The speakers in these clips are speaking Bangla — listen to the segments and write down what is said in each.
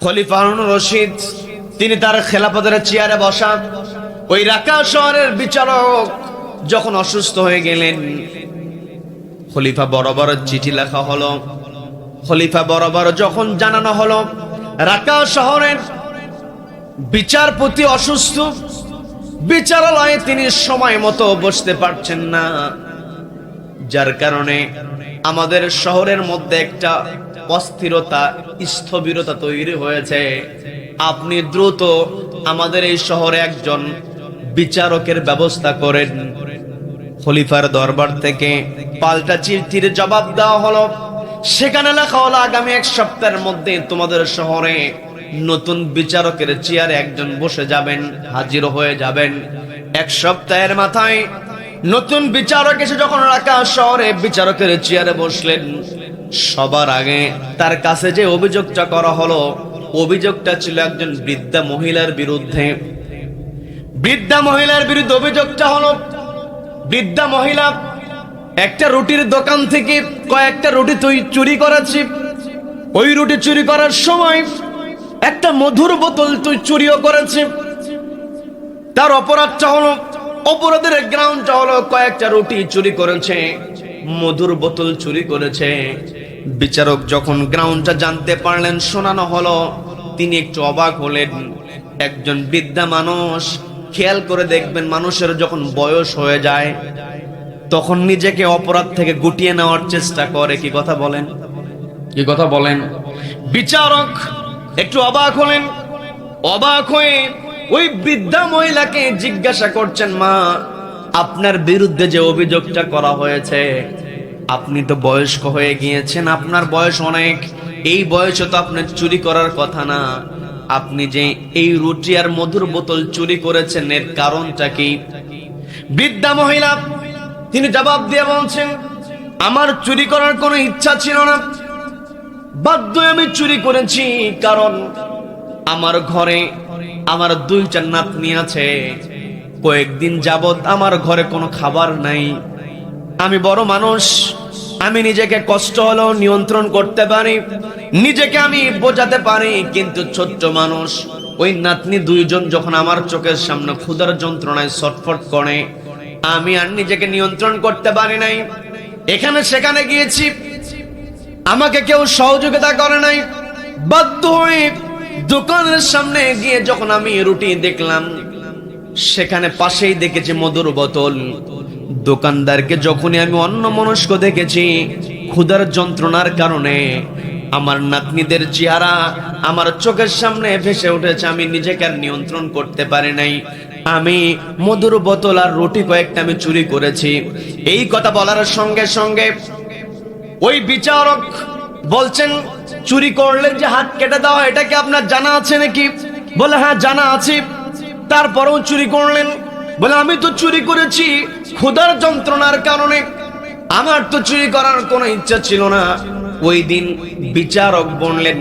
খলিফা হারুন রশিদ তিনি তার খেলাফতের চেয়ারে বসা। ওই রাকা শহরের বিচারক যখন অসুস্থ হয়ে গেলেন, খলিফা বরাবর চিঠি লেখা হলো। খলিফা বরাবর যখন জানানো হলো রাকা শহরের বিচারপতি অসুস্থ, বিচারালয়ে তিনি সময় মতো বসতে পারছেন না, যার কারণে আমাদের শহরের মধ্যে একটা অস্থিরতা, স্থবিরতা তৈরি হয়েছে। আপনি দ্রুত আমাদের এই শহরে একজন বিচারকের ব্যবস্থা করেন। খলিফার দরবার থেকে পাল্টা চিঠির জবাব দেওয়া হলো। সেখানে লেখা হলো আগামী 1 সপ্তাহের মধ্যে তোমাদের শহরে নতুন বিচারকের চেয়ারে একজন বসে যাবেন, হাজির হয়ে যাবেন। 1 সপ্তাহের মাথায় নতুন বিচারক এসে যখন রাকা শহরে বিচারকের চেয়ারে বসলেন, সবার আগে তার কাছে যে অভিযোগটা করা হলো, অভিযোগটা ছিল একজন বৃদ্ধা মহিলার বিরুদ্ধে। বৃদ্ধা মহিলার বিরুদ্ধে অভিযোগটা হলো, বৃদ্ধা মহিলা একটা রুটির দোকান থেকে কয়েকটা রুটি চুরি করেছে। ওই রুটি চুরি করার সময় একটা মধুর বোতল চুরিও করেছে। তার অপরাধটা হলো, অপরাধের গ্রাউন্ডটা হলো কয়েকটা রুটি চুরি করেছে, মধুর বোতল চুরি করেছে। বিচারক যখন গ্রাউন্ডটা জানতে পারলেন, শোনানো হলো, তিনি একটু অবাক হলেন। একজন বৃদ্ধা মানুষ, খেয়াল করে দেখবেন, মানুষের যখন বয়স হয়ে যায় তখন নিজেকে অপরাধ থেকে গুটিয়ে নেওয়ার চেষ্টা করে। কি কথা বলেন? কি কথা বলেন? বিচারক একটু অবাক হলেন। অবাক হয়ে ওই বৃদ্ধা মহিলাকে জিজ্ঞাসা করছেন, মা, আপনার বিরুদ্ধে যে অভিযোগটা করা হয়েছে, আপনি তো বয়স্ক হয়ে গিয়েছেন, আপনার বয়স অনেক, এই বয়সে তো আপনার চুরি করার কথা না। আপনি যে এই রুটি আর মধুর বোতল চুরি করেছেন, এর কারণটা কি? বৃদ্ধা মহিলা তিনি জবাব দিয়ে বলছেন, আমার চুরি করার কোনো ইচ্ছা ছিল না, বাধ্য হয়ে আমি চুরি করেছি। কারণ আমার ঘরে আমার 2টা নাতনি আছে, কয়েকদিন যাবত আমার ঘরে কোনো খাবার নাই। আমি বড় মানুষ, আমি নিজেকে কষ্ট হলেও নিয়ন্ত্রণ করতে পারি, নিজেকে আমি বোঝাতে পারি, কিন্তু ছোট্ট মানুষ ওই নাতনি 2জন যখন আমার চোখের সামনে ক্ষুধার যন্ত্রণায় ছটফট করে, আমি আর নিজেকে নিয়ন্ত্রণ করতে পারি নাই। এখানে সেখানে গিয়েছি, আমাকে কেউ সহযোগিতা করে নাই। বাধ্য হয়ে দোকানের সামনে গিয়ে যখন আমি রুটি দেখলাম, সেখানে পাশেই দেখেছি মধুর বোতল। দোকানদারকে যখনই আমি অন্যমনস্ক দেখেছি, ক্ষুধার যন্ত্রণার কারণে আমার নাতনিদের চেহারা আমার চোখের সামনে ভেসে উঠেছে, আমি নিজেকে আর নিয়ন্ত্রণ করতে পারি নাই। আমি মধুর বোতল আর রুটি কয়েকটা আমি চুরি করেছি। এই কথা বলার সঙ্গে সঙ্গে ওই বিচারক বলছেন, চুরি করলে যে হাত কেটে দেওয়া, এটা কি আপনার জানা আছে নাকি? বলে, হ্যাঁ জানা আছে। তারপরেও চুরি করলেন? বলে, আমি তো চুরি করেছি ক্ষুধার যন্ত্রণার কারণে, আমার তো চুরি করার কোনো ইচ্ছা ছিল না। ওই দিন বিচারক বললেন,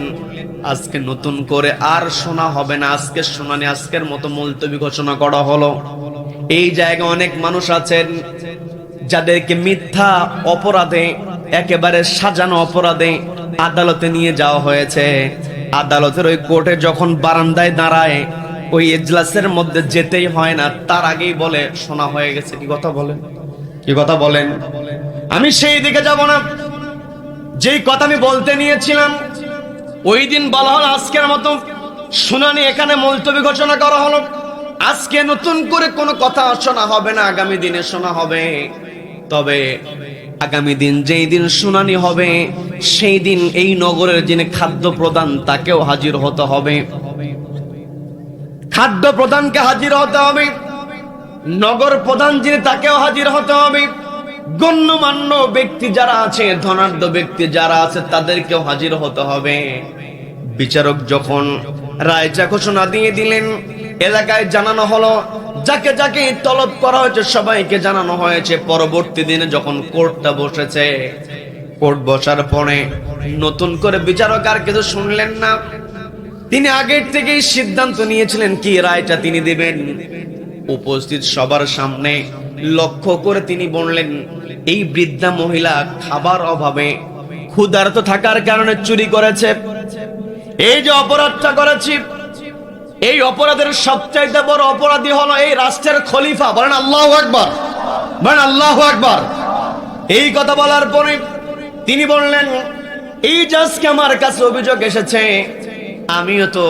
আজকে নতুন করে আর শোনা হবে না, আজকের শুনানি আজকের মতো মুলতবি ঘোষণা করা হলো। এই জায়গায় অনেক মানুষ আছেন যাদেরকে মিথ্যা অপরাধে, একেবারে সাজানো অপরাধে আদালতে নিয়ে যাওয়া হয়েছে। আদালতের ওই কোর্টে যখন বারান্দায় দাঁড়ায়, ওই এজলাসের মধ্যে যেতেই হয় না, তার আগেই বলে শোনা হয়ে গেছে। কি কথা বলেন? কি কথা বলেন? আমি সেই দিকে যাব না। যেই কথা আমি বলতে নিয়েছিলাম, ওই দিন বলা হলো আজকের মতো শুনানি এখানে মুলতবি ঘোষণা করা হলো। আজকে নতুন করে কোনো কথা শোনা হবে না, আগামী দিনে শোনা হবে। তবে আগামী দিন যেই দিন শুনানি হবে, সেই দিন এই নগরের যিনি খাদ্য প্রধান, তাকেও হাজির হতে হবে। খাদ্য প্রধানকে হাজির হতে হবে, নগর প্রধান যিনি, তাকেও হাজির হতে হবে। গণ্যমান্য ব্যক্তি যারা আছে, ধনাঢ্য ব্যক্তি যারা আছে, তাদেরকেও হাজির হতে হবে। বিচারক যখন রায়টা ঘোষণা দিয়ে দিলেন, এলাকায় জানানো হলো, যাকে যাকে তলব করা হয়েছে সবাইকে জানানো হয়েছে। পরবর্তী দিনে যখন কোর্টটা বসেছে, কোর্ট বসার পরে নতুন করে বিচারক আর কিছু শুনলেন না। তিনি আগের থেকেই সিদ্ধান্ত নিয়েছিলেন কি রায়টা তিনি দিবেন। উপস্থিত সবার সামনে লক্ষ্য করে তিনি বললেন, এই বৃদ্ধা মহিলা খাবার অভাবে ক্ষুধার্ত থাকার কারণে চুরি করেছে। এই যে অপরাধটা করেছি, এই অপরাধের সবচাইতে বড় অপরাধী হলো এই রাষ্ট্রের খলিফা। বলেন আল্লাহু আকবার, বলেন আল্লাহু আকবার। এই কথা বলার পরে তিনি বললেন, এই যে আজকে আমার কাছে অভিযোগ এসেছে, আমিও তো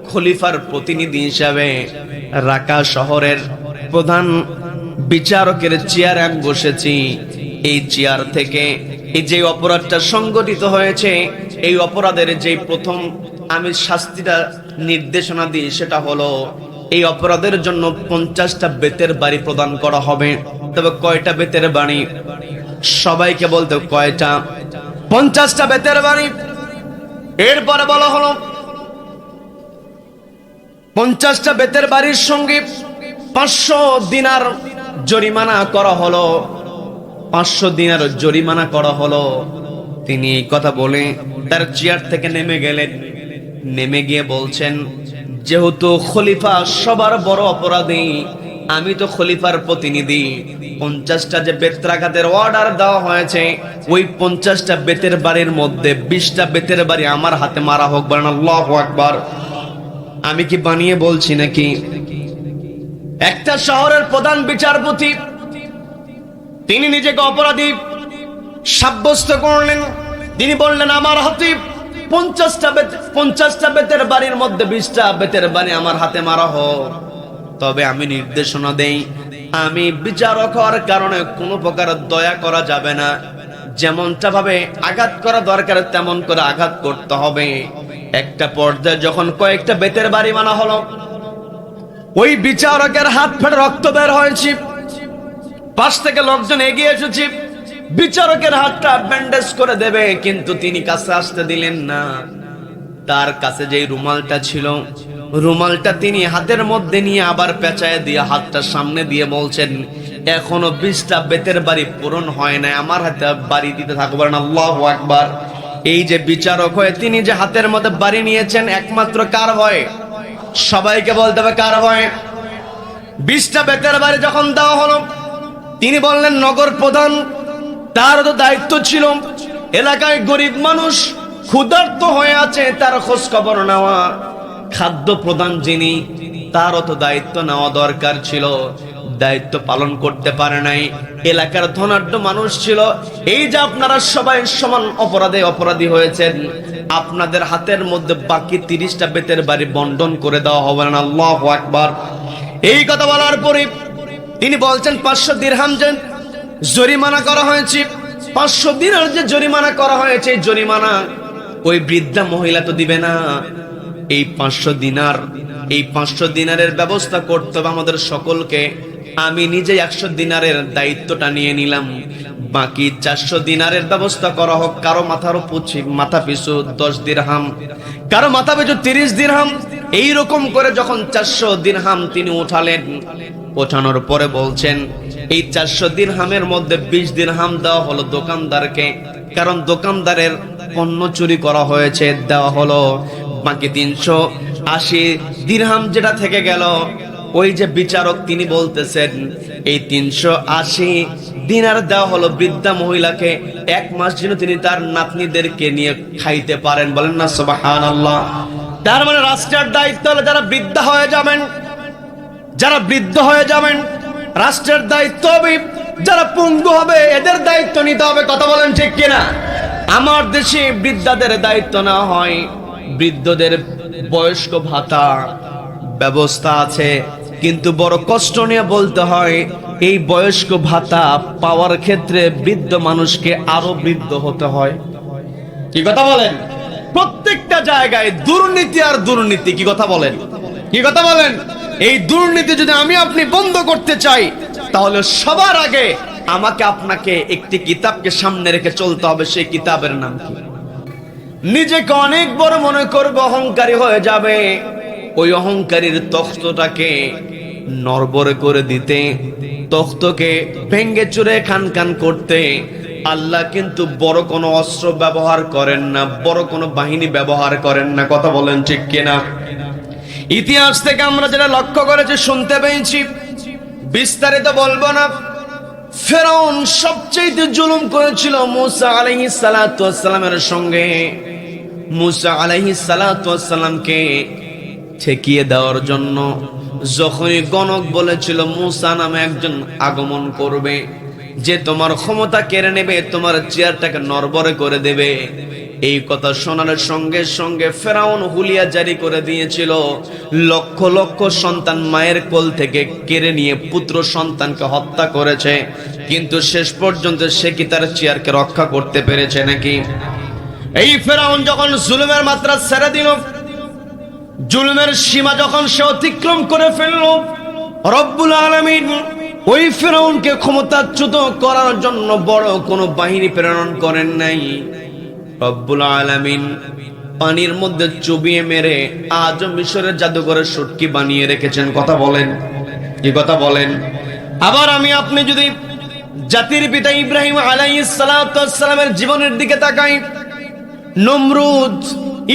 খলিফার প্রতিনিধি হিসাবে রাকা শহরের প্রধান বিচারকের চেয়ারে আমি বসেছি। এই চেয়ার থেকে এই যে অপরাধটা সংগঠিত হয়েছে, এই অপরাধের যে প্রথম আমি শাস্তিটা নির্দেশনা দিই, সেটা হলো এই অপরাধের জন্য 50টা বেতের বাড়ি প্রদান করা হবে। তবে কয়টা বেতের বাড়ি? সবাইকে বলতে কয়টা? 50টা বেতের বাড়ি। এরপরে বলা হলো 50টা বেতের বাড়ির সঙ্গে 500 দিনার জরিমানা করা হলো। 500 দিনার জরিমানা করা হলো। তিনি এই কথা বলে তার চেয়ার থেকে নেমে গেলেন। নেমে গিয়ে বলছেন, যেহেতু খলিফা সবার বড় অপরাধী, আমি তো খলিফার প্রতিনিধি, 50টা যে বেত্রাঘাতের অর্ডার দেওয়া হয়েছে, ওই 50টা বেতের বাড়ির মধ্যে 20টা বেতের বাড়ি আমার হাতে মারা হোক। বলেন আল্লাহু আকবার। আমি কি বানিয়ে বলছি নাকি? একটা শহরের প্রধান বিচারপতি তিনি নিজেকে অপরাধী সাব্যস্ত করলেন। তিনি বললেন, আমার হাতে 50টা বেতের বাড়ির মধ্যে 20টা বেতের বাড়ি আমার হাতে মারা হোক। তবে আমি নির্দেশনা দেই, আমি বিচারক হওয়ার কারণে কোনো প্রকার দয়া করা যাবে না। যেমনটা ভাবে আঘাত করা দরকার তেমন করে আঘাত করতে হবে। একটা পর্যায়ে যখন কয়েকটা বেতের বাড়ি মানা হলো, ওই বিচারকের হাত ফেটে রক্ত বের হয়েছে। পাশ থেকে লোকজন এগিয়ে এসেছে, বিচারকের হাতটা ব্যান্ডেজ করে দেবে, কিন্তু তিনি কাছে আসতে দিলেন না। তার কাছে যে রুমালটা ছিল, রুমালটা তিনি হাতের মধ্যে নিয়ে আবার পেঁচায় দিয়ে হাতটা সামনে দিয়ে বলছেন, এখনো 20টা বেতের বাড়ি পূরণ হয় না, আমার হাতে বাড়ি দিতে থাকবো। না আল্লাহু আকবার। এই যে বিচারক হয়ে তিনি যে হাতের মধ্যে বাড়ি নিয়েছেন, একমাত্র কার ভয়ে? সবাইকে বলতে হবে কার ভয়ে? 20টা বেতের বাড়ি যখন দেওয়া হলো, তিনি বললেন, নগর প্রধান, তার তো দায়িত্ব ছিল এলাকায় গরিব মানুষ ক্ষুধার্ত হয়ে আছে, তার খোঁজ খবর নেওয়া। খাদ্য প্রধান যিনি, তারও তো দায়িত্ব নেওয়া দরকার ছিল, দায়িত্ব পালন করতে পারে নাই। এলাকার ধনাঢ্য মানুষ ছিল। এই যে আপনারা সবাই সমান অপরাধী হয়েছেন, আপনাদের হাতের মধ্যে বাকি 30টা বেতের বাড়ি বন্টন করে দেওয়া হবে না। আল্লাহু আকবার। এই কথা বলার পরে তিনি বলছেন, 500 দিরহাম যে জরিমানা করা হয়েছে, 500 দিনার যে জরিমানা করা হয়েছে, জরিমানা ওই বৃদ্ধা মহিলা তো দিবে না। এই 500 দিনারের ব্যবস্থা করতে হবে আমাদের সকলকে। আমি নিজে 100 দিনারের দায়িত্বটা নিয়ে নিলাম। বাকি 400 দিনারের ব্যবস্থা করা হোক। কারো মাথা পিছু 10 দিরহাম, কারো মাথা পিছু 30 দিরহাম। এইরকম করে যখন 400 দিরহাম তিনি উঠালেন, ওঠানোর পরে বলছেন, এই 400 দিরহামের মধ্যে 20 দিরহাম দেওয়া হলো দোকানদারকে, কারণ দোকানদারের পণ্য চুরি করা হয়েছে, দেওয়া হলো। বাকি 380 দিরহাম যেটা থেকে গেল, ওই যে বিচারক তিনি বলতেছেন, এই 380 দিনার দেওয়া হলো বৃদ্ধা মহিলাকে, 1 মাস যেন তিনি তার নাতনিদেরকে নিয়ে খাইতে পারেন। বলেন না সুবহানাল্লাহ। তার মানে রাষ্ট্রের দায়িত্ব হলো যারা বৃদ্ধা হয়ে যাবেন, যারা বৃদ্ধ হয়ে যাবেন, রাষ্ট্রের দায়িত্ব হবে যারা পঙ্গু হবে, এদের দায়িত্ব নিতে হবে। কথা বলেন ঠিক কিনা? আমার দেশে বৃদ্ধাদের দায়িত্ব না হয়, বৃদ্ধদের বয়স্ক ভাতা ব্যবস্থা আছে, কিন্তু বড় কষ্ট নিয়ে বলতে হয়, এই বয়স্ক ভাতা পাওয়ার ক্ষেত্রে বৃদ্ধ মানুষকে আরো বৃদ্ধ হতে হয়। কি কথা বলেন? প্রত্যেকটা জায়গায় দুর্নীতি আর দুর্নীতি। কি কথা বলেন? কি কথা বলেন? এই দুর্নীতি যদি আমি আপনি বন্ধ করতে চাই, তাহলে সবার আগে আমাকে আপনাকে একটি কিতাবকে সামনে রেখে চলতে হবে। সেই কিতাবের নাম কি? নিজেকে অনেক বড় মনে করবে, অহংকারী হয়ে যাবে। ওই অহংকারীর তখ্তটাকে নড়বড়ে করে দিতে, তখ্তকে ভেঙ্গে চুরে খান খান করতে আল্লাহ কিন্তু বড় কোনো অস্ত্র ব্যবহার করেন না, বড় কোনো বাহিনী ব্যবহার করেন না। কথা বলেন ঠিক কিনা? ইতিহাস থেকে আমরা যেটা লক্ষ্য করেছি, শুনতে পেয়েছি, বিস্তারিত বলবো না। ফেরাউন সবচেয়ে জুলুম করেছিল মুসা আলাইহিস সালাতু ওয়াস সালামের সঙ্গে। মুসা আলাইহিস সালাতু ওয়াস সালামকে ঠেকিয়ে দেওয়ার জন্য যখনই গণক বলেছিল মুসা নামে একজন আগমন করবে যে তোমার ক্ষমতা কেড়ে নেবে, তোমার চেয়ারটাকে নড়বড়ে করে দেবে, এই কথা শোনার সঙ্গে সঙ্গে ফেরাউন হুলিয়া জারি করে দিয়েছিল। লক্ষ লক্ষ সন্তান মায়ের কোল থেকে কেড়ে নিয়ে পুত্র সন্তানকে হত্যা করেছে, কিন্তু শেষ পর্যন্ত সে কি তার চেয়ারকে রক্ষা করতে পেরেছে নাকি? এই ফেরাউন যখন জুলুমের মাত্রা ছেড়ে দিল, জুলুমের সীমা যখন সে অতিক্রম করে ফেলল, রব্বুল আলামিন ওই ফেরাউনকে ক্ষমতাচ্যুত করার জন্য বড় কোনো বাহিনী প্রেরণ করেন নাই। রব্বুল আলামিন পানির মধ্যে চুবিয়ে মেরে আজ মিশরের জাদুঘরের শুটকি বানিয়ে রেখেছেন। কথা বলেন, কি কথা বলেন? আবার আমি আপনি যদি জাতির পিতা ইব্রাহিম আলাইহিস সালাতু ওয়াস সালামের জীবনের দিকে তাকাই, নমরুদ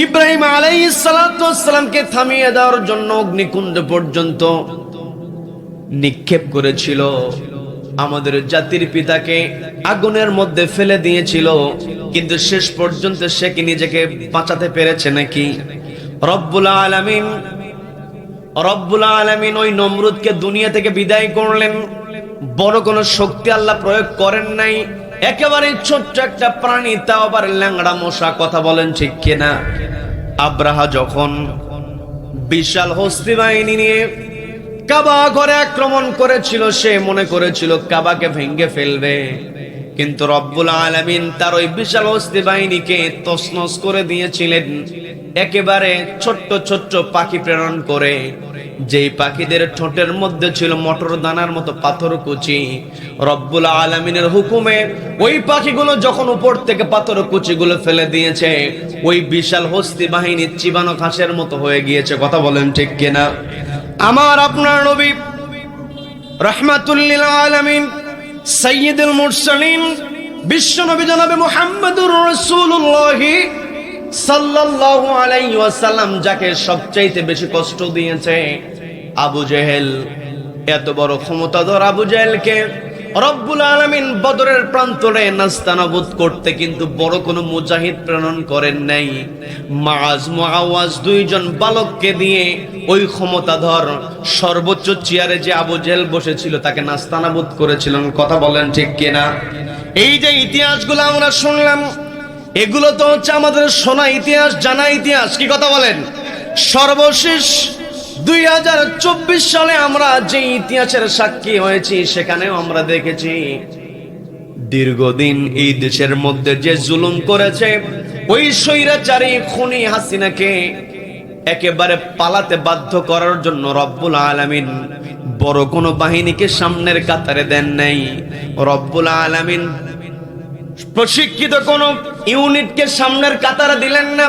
ইব্রাহিম আলাইহিস সালাতু ওয়াস সালামকে থামিয়ে দেওয়ার জন্য অগ্নিকুণ্ড পর্যন্ত নিক্ষেপ করেছিল, আমাদের জাতির পিতাকে আগুনের মধ্যে ফেলে দিয়েছিল, কিন্তু শেষ পর্যন্ত সে কি নিজেকে বাঁচাতে পেরেছে নাকি? রব্বুল আলামিন ওই নমরুদকে দুনিয়া থেকে বিদায় করলেন। বড় কোনো শক্তি আল্লাহ প্রয়োগ করেন নাই, একেবারে ছোট্ট একটা প্রাণী, তাও আবার ল্যাংড়া মশা। কথা বলেন ঠিক কিনা? আব্রাহা যখন বিশাল হস্তি বাহিনী নিয়ে কাবা ঘরে আক্রমণ করেছিল, সে মনে করেছিল কাবাকে ভেঙে ফেলবে, কিন্তু রব্বুল আলামিন তার ওই বিশাল হস্তি বাহিনীকে তছনছ করে দিয়েছিলেন একেবারে ছোট্ট ছোট্ট পাখি প্রেরণ করে, যেই পাখিদের ঠোঁটের মধ্যে ছিল মটর দানার মতো পাথর কুচি। রব্বুল আলামিনের হুকুমে ওই পাখিগুলো যখন উপর থেকে পাথর কুচিগুলো ফেলে দিয়েছে, ওই বিশাল হস্তি বাহিনী চিবানো ঘাসের মতো হয়ে গিয়েছে। কথা বলেন ঠিক কিনা? আমার আপনার নবী রাহমাতুল লিল আলামিন সাইয়্যিদুল মুরসালিন বিশ্ব নবী জনাবে মুহাম্মদুর রাসূলুল্লাহ সাল্লাল্লাহু আলাইহি ওয়াসাল্লাম, যাকে সবচাইতে বেশি কষ্ট দিয়েছে আবু জেহেল, এত বড় ক্ষমতাধর আবু জেহেলকে রব্বুল আলামিন বদরের প্রান্তরে নাস্তানাবুদ করতে কিন্তু বড় কোনো মুজাহিদ প্রেরণ করেন নাই। মাআজ মুআওয়াজ দুইজন বালককে দিয়ে ওই ক্ষমতাধর সর্বোচ্চ চেয়ারে যে আবু জেহেল বসেছিল তাকে নাস্তানাবুদ করেছিলেন। কথা বলেন ঠিক কিনা? এই যে ইতিহাসগুলো আমরা শুনলাম, এগুলো তো হচ্ছে আমাদের শোনা ইতিহাস, জানা ইতিহাস। কি কথা বলেন? সর্বশেষ 2024 সালে আমরা যে ইতিহাসের সাক্ষী হয়েছি, সেখানেও আমরা দেখেছি দীর্ঘদিন এই দেশের মধ্যে যে জুলুম করেছে, ওই স্বৈরাচারী খুনি হাসিনাকে একেবারে পালাতে বাধ্য করার জন্য রব্বুল আলামিন বড় কোনো বাহিনীকে সামনের কাতারে দেন নাই। রব্বুল আলামিন প্রশিক্ষিত কোন ইউনিটকে সামনের কাতারে দিলেন না।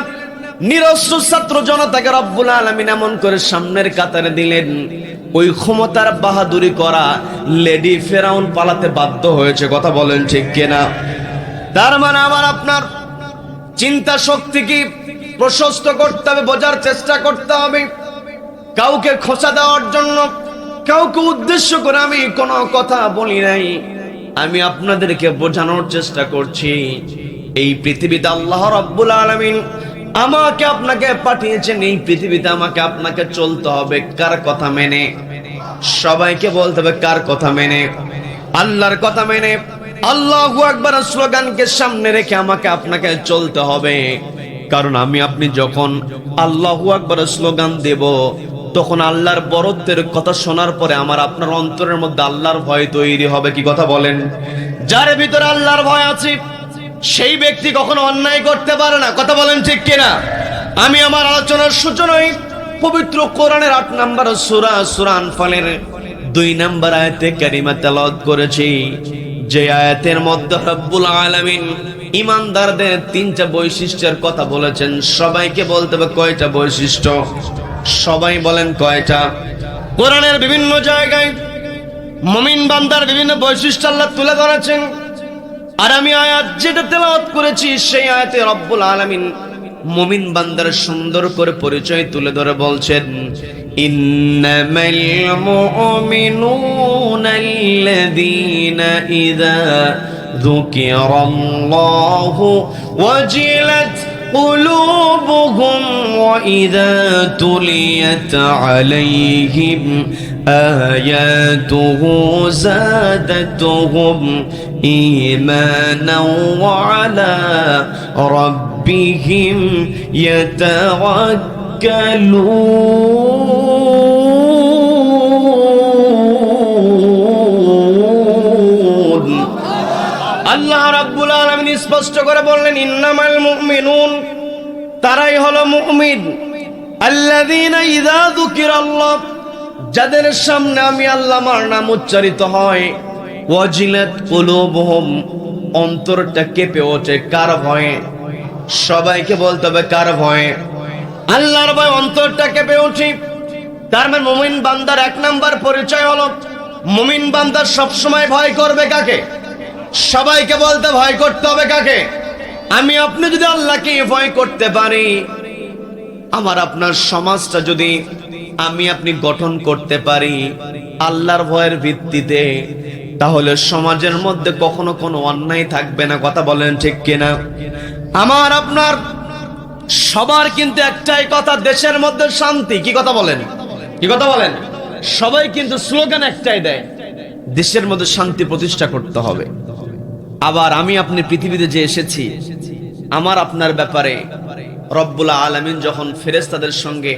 নিরস্ত্র ছাত্র জনতাকে রব্বুল আলামিন এমন করে সামনের কাতারে দিলেন, ওই ক্ষমতার বাহাদুরি করা লেডি ফেরাউন পালাতে বাধ্য হয়েছে। কথা বলেন ঠিক কিনা? তার মানে আমার আপনার চিন্তা শক্তিকে প্রশস্ত করতে হবে, বোঝার চেষ্টা করতে হবে। কাউকে খোঁচা দেওয়ার জন্য, কাউকে উদ্দেশ্য করে আমি কোনো কথা বলি নাই, আমি আপনাদেরকে বোঝানোর চেষ্টা করছি। এই পৃথিবীতে আল্লাহ রাব্বুল আলামিন আমাকে আপনাকে পাঠিয়েছেন, এই পৃথিবীতে আমাকে আপনাকে চলতে হবে কার কথা মেনে? সবাইকে বলতে হবে কার কথা মেনে? আল্লাহর কথা মেনে। আল্লাহু আকবার স্লোগানকে সামনে রেখে আমাকে আপনাকে চলতে হবে। কারণ আমি আপনি যখন আল্লাহু আকবার স্লোগান দেব, তখন আল্লাহর বরত্বের কথা শোনার পরে আমার আপনার অন্তরের মধ্যে আল্লাহর ভয় তৈরি হবে। কি কথা বলেন? যার ভিতরে আল্লাহর ভয় আছে সেই ব্যক্তি কখনো অন্যায় করতে পারে না। কথা বলেন ঠিক কিনা? আমি আমার আলোচনার সূচনায় পবিত্র কোরআনের 8 নম্বর সূরা সূরা আনফালের 2 নম্বর আয়াতে কারিমা তেলাওয়াত করেছি, যে আয়াতের মধ্যে রব্বুল আলামিন ঈমানদারদের 3টা বৈশিষ্ট্যের কথা বলেছেন। সবাইকে বলতে হবে কয়টা বৈশিষ্ট্য? সবাই বলেন কয়টা? কোরআনের বিভিন্ন জায়গায় মুমিন বান্দার বিভিন্ন বৈশিষ্ট্য আল্লাহ তুলে ধরেছেন। আর আমি আয়াত যেটা তেলাওয়াত করেছি, সেই আয়াতে রব্বুল আলামিন মুমিন বান্দার সুন্দর করে পরিচয় তুলে ধরে বলছেন, ইন্নামাল মুমিনুনা আল্লাযীনা ইযা যুকিরাল্লাহু ওয়াজিলাত قلوبهم وإذا تليت عليهم آياته زادتهم إيمانا وعلى ربهم يتوكلون আল্লাহ রাব্বুল আলামিন স্পষ্ট করে বললেন ইন্নামাল মুমিনুন তারাই হলো মুমিন আল্লাযীনা ইযা যুকিরাল্লাহ যাদের সামনে আমি আল্লাহর নাম উচ্চারিত হয় ওয়াজিলাত কুলুবুহুম অন্তরটা কেঁপে ওঠে কার ভয়ে সবাইকে বলতে হবে কার ভয়ে আল্লাহর ভয়ে অন্তরটা কেঁপে ওঠে তার মানে মুমিন বান্দার এক নাম্বার পরিচয় হলো মুমিন বান্দা সব সময় ভয় করবে কাকে সবাইকে বলতে ভয় করতে হবে কাকে আমি আপনি যদি আল্লাহকে ভয় করতে পারি আমার আপনার সমাজটা যদি আমি আপনি গঠন করতে পারি আল্লাহর ভয়ের ভিত্তিতে তাহলে সমাজের মধ্যে কখনো কোনো অন্যায় থাকবে না কথা বলেন ঠিক কিনা আমার আপনার সবার কিন্তু একটাই কথা দেশের মধ্যে শান্তি কি কথা বলেন সবাই কিন্তু স্লোগান একটাই দেয় দেশের মধ্যে শান্তি প্রতিষ্ঠা করতে হবে আবার আমি আপনি পৃথিবীতে যে এসেছি আমার আপনার ব্যাপারে রব্বুল আলামিন যখন ফেরেশতাদের সঙ্গে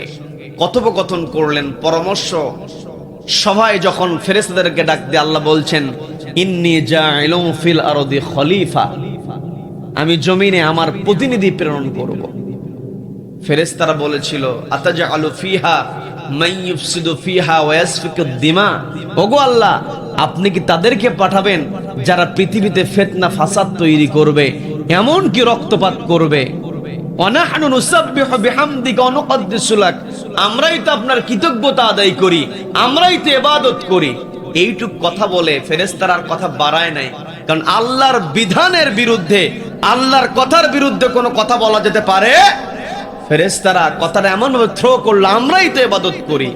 কথোপকথন করলেন পরামর্শ সভায় যখন ফেরেশতাদেরকে ডাক দিয়ে আল্লাহ বলছেন ইন্নী জাইলুম ফিল আরদি খলিফা আমি জমিনে আমার প্রতিনিধি প্রেরণ করব ফেরেশতারা বলেছিল আতাজআলু ফিহা মান ইউফসিদু ফিহা ওয়া ইয়াসফিকুদ দিমা ওগো আল্লাহ আপনি কি তাদেরকে পাঠাবেন যারা পৃথিবীতে ফিতনা ফাসাদ তৈরি করবে এমন কি রক্তপাত করবে ওয়ানাহনু নুসাব্বিহু বিহামদিকা ওয়া নুকদ্দিসু লাক আমরাই তো আপনার কৃতজ্ঞতা আদায় করি আমরাই তো ইবাদত করি এইটুক কথা বলে ফেরেশতারা কথা বাড়ায় নাই কারণ আল্লাহর বিধানের বিরুদ্ধে আল্লাহর কথার বিরুদ্ধে কোনো কথা বলা যেতে পারে ফেরেশতারা কথাটা এমন ভাবে থ্রো করলো আমরাই তো ইবাদত করি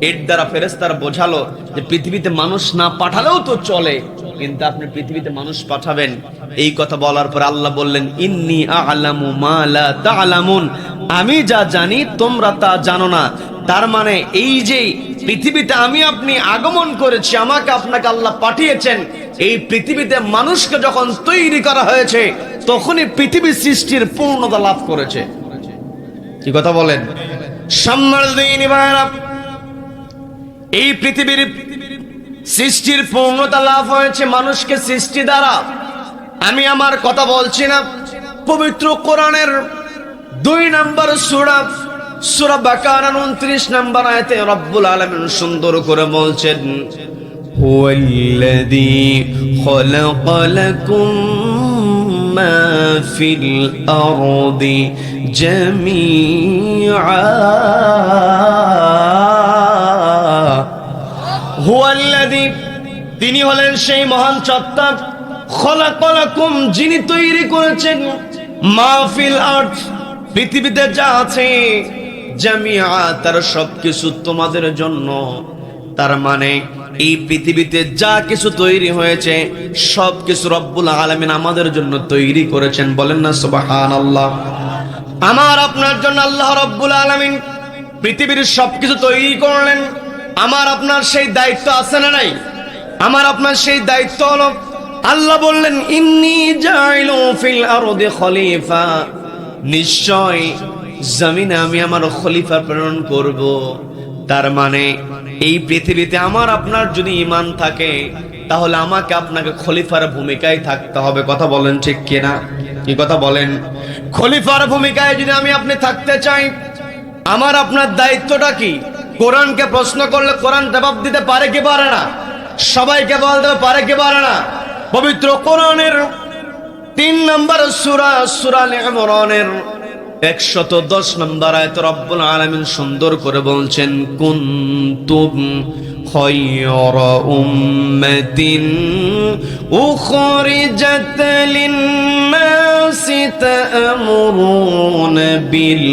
এর দ্বারা ফেরেশতারা বোঝালো যে পৃথিবীতে মানুষ না পাঠালেও তো চলে কিন্তু আপনি পৃথিবীতে মানুষ পাঠাবেন এই কথা বলার পর আল্লাহ বললেন ইন্নী আ'লামু মা লা তা'লামুন আমি যা জানি তোমরা তা জানো না তার মানে এই যে পৃথিবীতে আমি আপনি আগমন করেছি আমাকে আপনাকে আল্লাহ পাঠিয়েছেন এই পৃথিবীতে মানুষকে যখন তৈরি করা হয়েছে তখনই পৃথিবী সৃষ্টির পূর্ণতা লাভ করেছে কি কথা বলেন সম্মানিত দিনী ভাইরা এই পৃথিবীর সৃষ্টির পূর্ণতা লাভ হয়েছে মানুষকে সৃষ্টি দ্বারা আমি আমার কথা বলছি না পবিত্র কোরআনের 2 নম্বর সূরা সূরা বাকারা 29 নম্বর আয়াতে রব্বুল আলামিন সুন্দর করে বলছেন হুয়াল্লাযী খালাকা লাকুম মা ফিল আরদি জামিআ হুয়াল্লাযী তিনি হলেন সেই মহান সত্তা খালাকা লাকুম যিনি তৈরি করেছেন মা ফিল আরদ পৃথিবীতে যা আছে জামিআ তার সবকিছু তোমাদের জন্য তার মানে এই পৃথিবীতে যা কিছু তৈরি হয়েছে সবকিছু রব্বুল আলামিন আমাদের জন্য তৈরি করেছেন বলেন না সুবহানাল্লাহ আমার আপনার জন্য আল্লাহ রব্বুল আলামিন পৃথিবীর সবকিছু তৈরি করলেন আমার আপনার সেই দায়িত্ব আছে না নাই আমার আপনার সেই দায়িত্ব হলো আল্লাহ বললেন ইন্নী জাইলু ফিল আরদি খলিফা নিশ্চয় জমিনে আমি আমার খলিফা প্রেরণ করব তার মানে এই পৃথিবীতে আমার আপনার যদি ঈমান থাকে তাহলে আমাকে আপনাকে খলিফার ভূমিকায় থাকতে হবে কথা বলেন ঠিক কিনা কি কথা বলেন খলিফার ভূমিকায় যদি আমি আপনি থাকতে চাই আমার আপনার দায়িত্বটা কি কোরআনকে প্রশ্ন করলে কোরআন জবাব দিতে পারে কি পারে না সবাইকে বলতে পারে কি পারে না পবিত্র কোরআনের 3 নম্বর সূরা সূরা আলে ইমরানের 110 নম্বর আয়াতে রব্বুল আলামিন সুন্দর করে বলছেন কুনতুম খায়রা উম্মাতিন উখরিজাত লিন-নাসি তা'মুরুনা বিল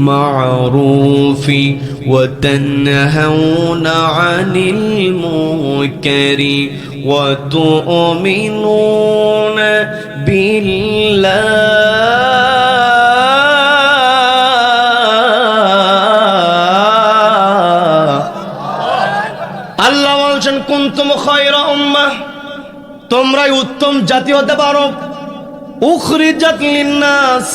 মা'রুফি ওয়া তানহাউনা 'আনিল মুনকারি ওয়া তু'মিনুনা বিল্লাহ বলছেন কুনতুম খায়রা উম্মাহ, তোমরাই উত্তম জাতি হতে পারো। উখরিজাত লিন্নাস,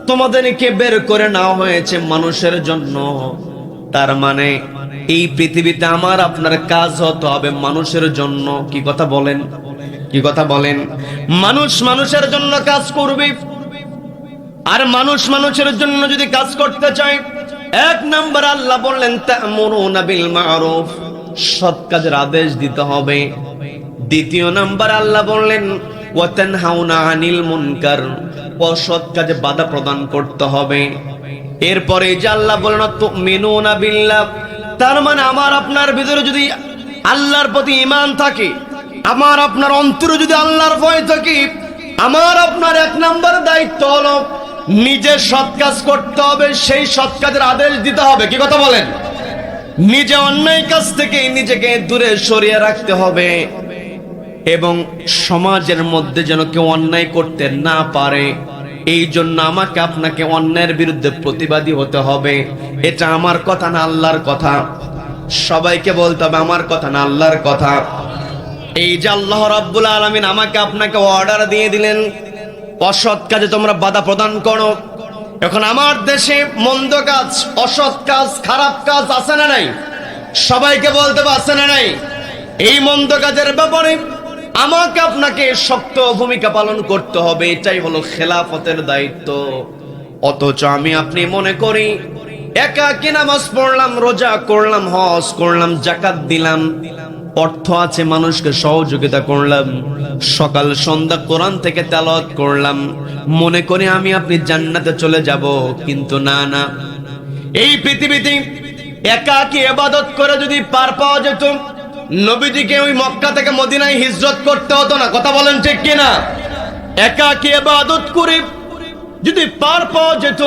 তোমাদেরকে বের করে নেওয়া হয়েছে মানুষের জন্য। তার মানে এই পৃথিবীতে আমার আপনার কাজ হতে হবে মানুষের জন্য। কি কথা বলেন? কি কথা বলেন? মানুষ মানুষের জন্য কাজ করবে। আর মানুষ মানুষের জন্য যদি কাজ করতে চায়, এক নাম্বার আল্লাহ বললেন তা'মুরুনা বিল মা'রুফ, সৎ কাজের আদেশ দিতে হবে। দ্বিতীয় নাম্বার আল্লাহ বললেন ওয়া তানহাউনা আনিল মুনকার, অসৎ কাজে বাধা প্রদান করতে হবে। এরপরে যে আল্লাহ বললেন তুমিনুনা বিল্লাহ, তার মানে আমার আপনার ভিতরে যদি আল্লাহর প্রতি ঈমান থাকে, আমার আপনার অন্তরে যদি আল্লাহর ভয় থাকে, আমার আপনার এক নাম্বার দায়িত্ব হলো নিজে সৎ কাজ করতে হবে, সেই সৎ কাজের আদেশ দিতে হবে। কি কথা বলেন? নিজে অন্যায় কাজ থেকে নিজেকে দূরে সরিয়ে রাখতে হবে এবং সমাজের মধ্যে যেন কেউ অন্যায় করতে না পারে, এই জন্য আমাকে আপনাকে অন্যায়ের বিরুদ্ধে প্রতিবাদী হতে হবে। এটা আমার কথা না আল্লাহর কথা? সবাইকে বলতে হবে আমার কথা না আল্লাহর কথা। এই যে আল্লাহ রাব্বুল আলামিন আমাকে আপনাকে অর্ডার দিয়ে দিলেন অসৎ কাজে তোমরা বাধা প্রদান করো। এখন আমার দেশে মন্দ কাজ, অসৎ কাজ, খারাপ কাজ আছে না নাই? সবাইকে বলতে হবে আছে না নাই? এই মন্দ কাজের ব্যাপারে আমাকে আপনাকে শক্ত ভূমিকা পালন করতে হবে, এটাই হলো খেলাফতের দায়িত্ব। অথচ আমি আপনি মনে করি একাকী নামাজ পড়লাম, রোজা করলাম, হজ করলাম, যাকাত দিলাম, অর্থ আছে মানুষকে সহযোগিতা করলাম, সকাল সন্ধ্যা কোরআন থেকে তেলাওয়াত করলাম, মনে করি আমি আপনি জান্নাতে চলে যাব। কিন্তু না না, এই পৃথিবীতে একাকী ইবাদত করে যদি পার পাওয়া যেত, নবীজিকে ওই মক্কা থেকে মদিনায় হিজরত করতে হতো না। কথা বলেন ঠিক কিনা? একাকী ইবাদত করে যদি পার পাওয়া যেত,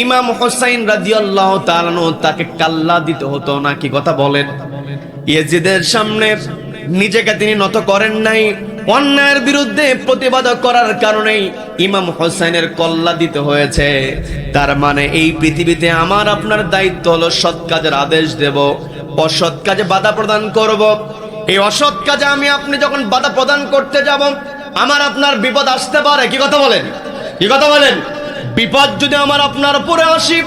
ইমাম হুসাইন রাদিয়াল্লাহু তাআলা আনহু তাকে কাল্লা দিতে হতো না। কি কথা বলেন? ইয়াজিদের সামনে নিজেকে তিনি নত করেন নাই, অন্যায়ের বিরুদ্ধে প্রতিবাদ করার কারণেই ইমাম হুসাইনের কল্লা দিতে হয়েছে। তার মানে এই পৃথিবীতে আমার আপনার দায়িত্ব হলো সৎ কাজের আদেশ দেব, অসৎ কাজে বাধা প্রদান করব। এই অসৎ কাজে আমি আপনি যখন বাধা প্রদান করতে যাব, আমার আপনার বিপদ আসতে পারে। কি কথা বলেন? কি কথা বলেন? বিপদ যদি আমার আপনার উপরে আসে,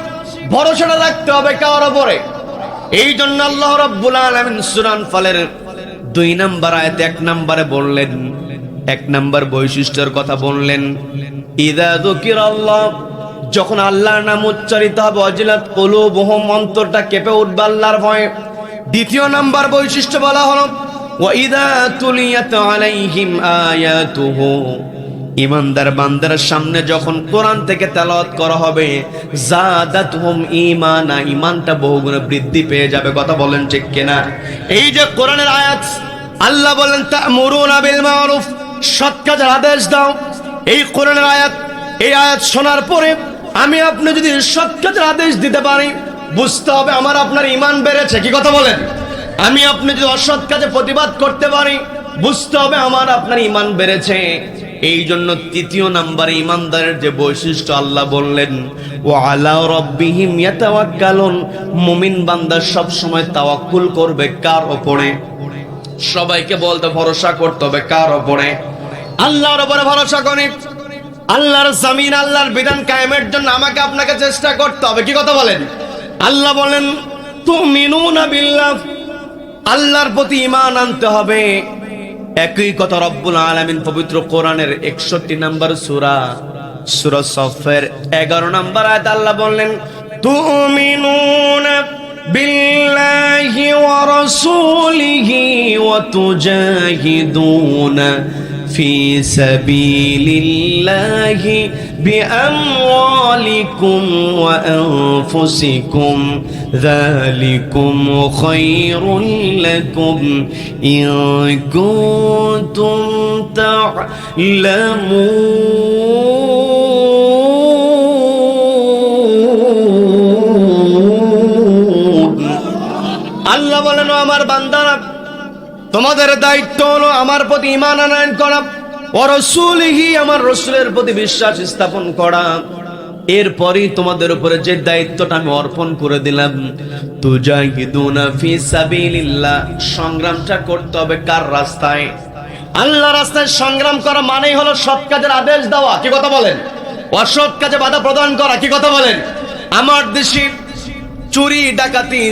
ভরসাটা রাখতে হবে কার উপরে? এই জন্য আল্লাহ রাব্বুল আলামিন সূরা আনফালের 2 নম্বর আয়াতে 1 নম্বরে বললেন, 1 নম্বর বৈশিষ্ট্যের কথা বললেন, ইযা যুকিরাল্লাহ, যখন আল্লাহর নাম উচ্চারিত হবে, ওয়াজিলাত কুলুবুহুম, অন্তরটা কেঁপে উঠবে আল্লাহর ভয়ে। দ্বিতীয় নাম্বার বৈশিষ্ট্য বলা হলো ওয়া ইযা তুলিয়াত আলাইহিম আয়াতুহু, ইমানদার বান্দার সামনে যখন কোরআন থেকে তেলাওয়াত করা হবে, জাদাতহুম ঈমানা, ঈমানটা বহুগুণে বৃদ্ধি পেয়ে যাবে। কথা বলেন ঠিক কিনা? এই যে কোরআনের আয়াত, আল্লাহ বলেন তা'মুরুনা বিল মা'রুফ, সৎ কাজের আদেশ দাও। এই কোরআনের আয়াত, এই আয়াত শোনার পরে আমি আপনি যদি সৎ কাজের আদেশ দিতে পারি, বুঝতে হবে আমার আপনার ঈমান বেড়েছে। কি কথা বলেন? আমি আপনি যদি অসৎ কাজে প্রতিবাদ করতে পারি, বুঝতে হবে আমার আপনার ঈমান বেড়েছে। এই জন্য তৃতীয় নম্বরে ঈমানদারের যে বৈশিষ্ট্য আল্লাহ বললেন ওয়া আলা রাব্বিহিম ইয়াতাওয়াক্কালুন, মুমিন বান্দা সব সময় তাওয়াক্কুল করবে কার উপরে? সবাইকে বলতে ভরসা করতে হবে কার উপরে? আল্লাহর উপরে ভরসা করি। আল্লাহর জমিন, আল্লাহর বিধান কায়েমের জন্য আমাকে আপনাকে চেষ্টা করতে হবে। কি কথা বলেন? আল্লাহ বলেন তুমিনুনা বিল্লাহ, আল্লাহর প্রতি ঈমান আনতে হবে। একই কথা রব্বুল আলামিন পবিত্র কোরআনের 61 নম্বর সূরা সফের 11 নম্বর আয়াত আল্লাহ বললেন তুমিনুনা বিল্লাহি ওয়া রাসূলিহি ওয়া তুজাহিদুনা ফি সাবিলিল্লাহি বিআমওয়ালিকুম ওয়া আনফুসিকুম যালিকুম খায়রুল লাকুম ইন কুনতুম তা'লামুন। আল্লাহ বলেন আমার বান্দারা, তোমাদের দায়িত্ব হলো আমার প্রতি ঈমান আনয়ন করা, ওয়া রাসূলিহি, আমার রাসূলের প্রতি বিশ্বাস স্থাপন করা, এরপরই তোমাদের উপরে যে দায়িত্বটা আমি অর্পণ করে দিলাম, তুজাহিদুনা ফি সাবিলিল্লাহ, সংগ্রামটা করতে হবে কার রাস্তায়? আল্লাহর রাস্তায় সংগ্রাম করা মানেই হলো সৎ কাজের আদেশ দেওয়া, কি কথা বলেন? অসৎ কাজে বাধা প্রদান করা, কি কথা বলেন? আমার দেশে চুরি, ডাকাতি,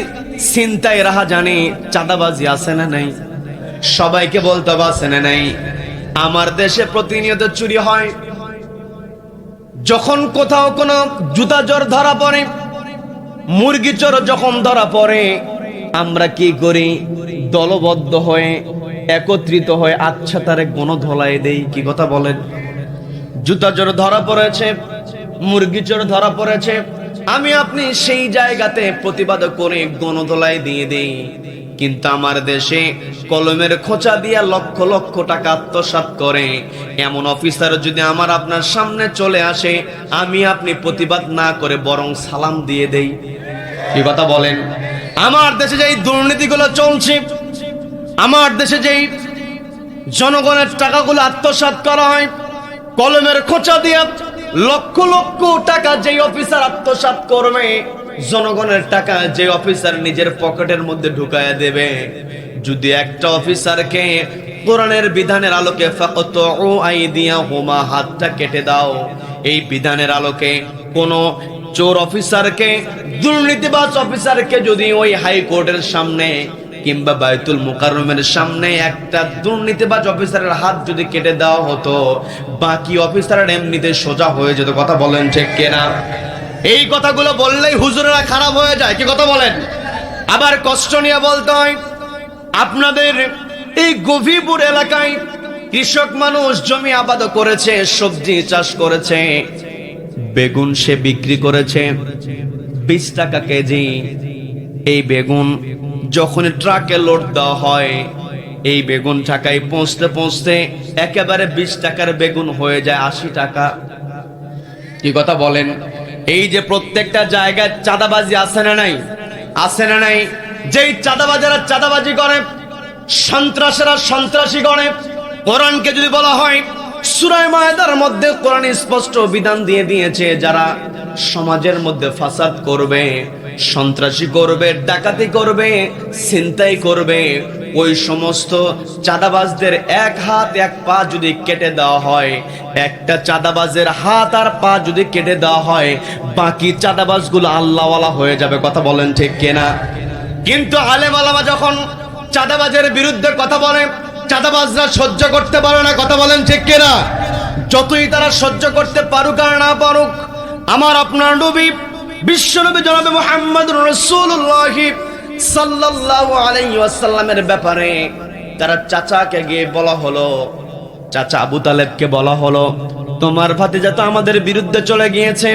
ছিনতাই, রাহাজানি, চাঁদাবাজি আছে না নাই? সবাইকে বলতে হবে আছে না নাই? আমার দেশে প্রতিনিয়ত চুরি হয়। যখন কোথাও কোনো জুতা চোর ধরা পড়ে, মুরগি চোর যখন ধরা পড়ে, আমরা কি করি? দলবদ্ধ হয়ে একত্রিত হয়ে আচ্ছা তারে গণধোলাই দেই, কি কথা বলেন? জুতা চোর ধরা পড়েছে, মুরগি চোর ধরা পড়েছে, আমি আপনি সেই জায়গাতে প্রতিবাদ করে গণধোলাই দিয়ে দেই। কিন্তু আমার দেশে কলমের খোঁচা দিয়া লক্ষ লক্ষ টাকা আত্মসাৎ করে এমন অফিসার যদি আমার আপনার সামনে চলে আসে, আমি আপনি প্রতিবাদ না করে বরং সালাম দিয়ে দেই, কি কথা বলেন? আমার দেশে যেই দুর্নীতিগুলো চলছে, আমার দেশে যেই জনগণের টাকাগুলো আত্মসাৎ করা হয়, কলমের খোঁচা দিয়া লক্ষ লক্ষ টাকা যেই অফিসার আত্মসাৎ করবে, জনগণের টাকা যে অফিসার নিজের পকেটের মধ্যে ঢুকায়া দেবে, যদি একটা অফিসারকে কোরআনের বিধানের আলোকে ফাকতু আইদিয়াহুমা, হাতটা কেটে দাও, এই বিধানের আলোকে কোন চোর অফিসারকে, দুর্নীতিবাজ অফিসারকে যদি ওই হাইকোর্টের সামনে কিংবা বাইতুল মুকাররমের সামনে একটা দুর্নীতিবাজ অফিসারের হাত যদি কেটে দেওয়া হতো, বাকি অফিসারের এমনিতে সোজা হয়ে যেত, কথা বলেন ঠিক কিনা? এই কথাগুলো বললেই হুজুরেরা খারাপ হয়ে যায়, কি কথা বলেন? আবার কষ্ট নিয়ে বলতে হয়, আপনাদের এই গভীরপুর এলাকায় কৃষক মানুষ জমি আবাদ করেছে, সবজি চাষ করেছে, বেগুন সে বিক্রি করেছে 20 টাকা কেজি। এই বেগুন যখন ট্রাকে লোড দেওয়া হয়, এই বেগুন ঢাকায় পৌঁছতে পৌঁছতে একেবারে 20 টাকার বেগুন হয়ে যায় 80 টাকা, কি কথা বলেন? এই যে প্রত্যেকটা জায়গায় চাঁদাবাজি আছে না নাই? আছে না নাই? যেই চাঁদাবাজেরা চাঁদাবাজি করে, সন্ত্রাসীরা সন্ত্রাসী করে, কোরআনকে যদি বলা হয়, সূরা মায়েদার মধ্যে কোরআন স্পষ্ট বিধান দিয়ে দিয়েছে, যারা সমাজের মধ্যে ফাসাদ করবে, সন্ত্রাসী করবে, ডাকাতি করবে, ছিনতাই করবে, ওই সমস্ত চাঁদাবাজদের এক হাত এক পা যদি কেটে দেওয়া হয়, একটা চাঁদাবাজের হাত আর পা যদি কেটে দেওয়া হয়, বাকি চাঁদাবাজগুলো আল্লাহওয়ালা হয়ে যাবে, কথা বলেন ঠিক কিনা? কিন্তু আলেম ওলামা যখন চাঁদাবাজের বিরুদ্ধে কথা বলে, চাঁদাবাজরা সহ্য করতে পারে না, কথা বলেন ঠিক কিনা? যতই তারা সহ্য করতে পারুক আর না পারুক, আমার আপনার নবী বিশ্বনবী জনাবে মুহাম্মদুর রাসূলুল্লাহ সাল্লাল্লাহু আলাইহি ওয়াসাল্লামের ব্যাপারে তারা চাচাকে গিয়ে বলা হলো, চাচা আবু তালেবকে বলা হলো, তোমার ভাতিজা তো আমাদের বিরুদ্ধে চলে গিয়েছে,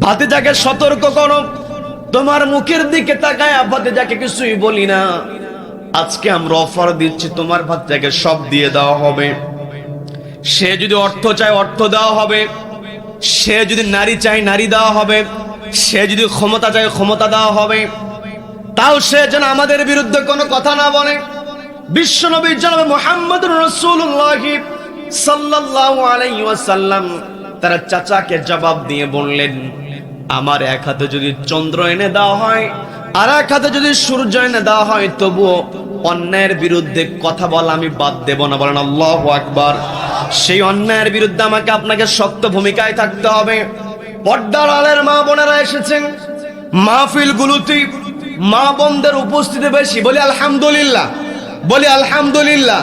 ভাতিজাকে সতর্ক করো। তোমার মুখের দিকে তাকায় ভাতিজাকে কিছুই বলি না, আজকে আমরা অফার দিচ্ছি, তোমার ভাতিজাকে সব দিয়ে দেওয়া হবে। সে যদি অর্থ চায় অর্থ দেওয়া হবে, সে যদি নারী চায় নারী দেওয়া হবে, সে যদি ক্ষমতা চায় ক্ষমতা দেওয়া হবে, তাও সে যেন আমাদের বিরুদ্ধে কোনো কথা না বলে। বিশ্বনবী জনাবে মুহাম্মদুর রাসূলুল্লাহ সাল্লাল্লাহু আলাইহি ওয়াসাল্লাম তার চাচাকে জবাব দিয়ে বললেন, আমার এক হাতে যদি চন্দ্র এনে দেওয়া হয়, আর এক হাতে যদি সূর্য এনে দেওয়া হয়, তবুও অন্যায়ের বিরুদ্ধে কথা বলা আমি বাদ দেব না। বলেন আল্লাহু আকবার। সেই অন্যায়ের বিরুদ্ধে আমাকে আপনাকে শক্ত ভূমিকায় থাকতে হবে। পর্দার আলের মা বোনেরা এসেছেন মাহফিলগুলোতে, মা বোনদের উপস্থিতি বেশি, বলি আলহামদুলিল্লাহ, বলি আলহামদুলিল্লাহ।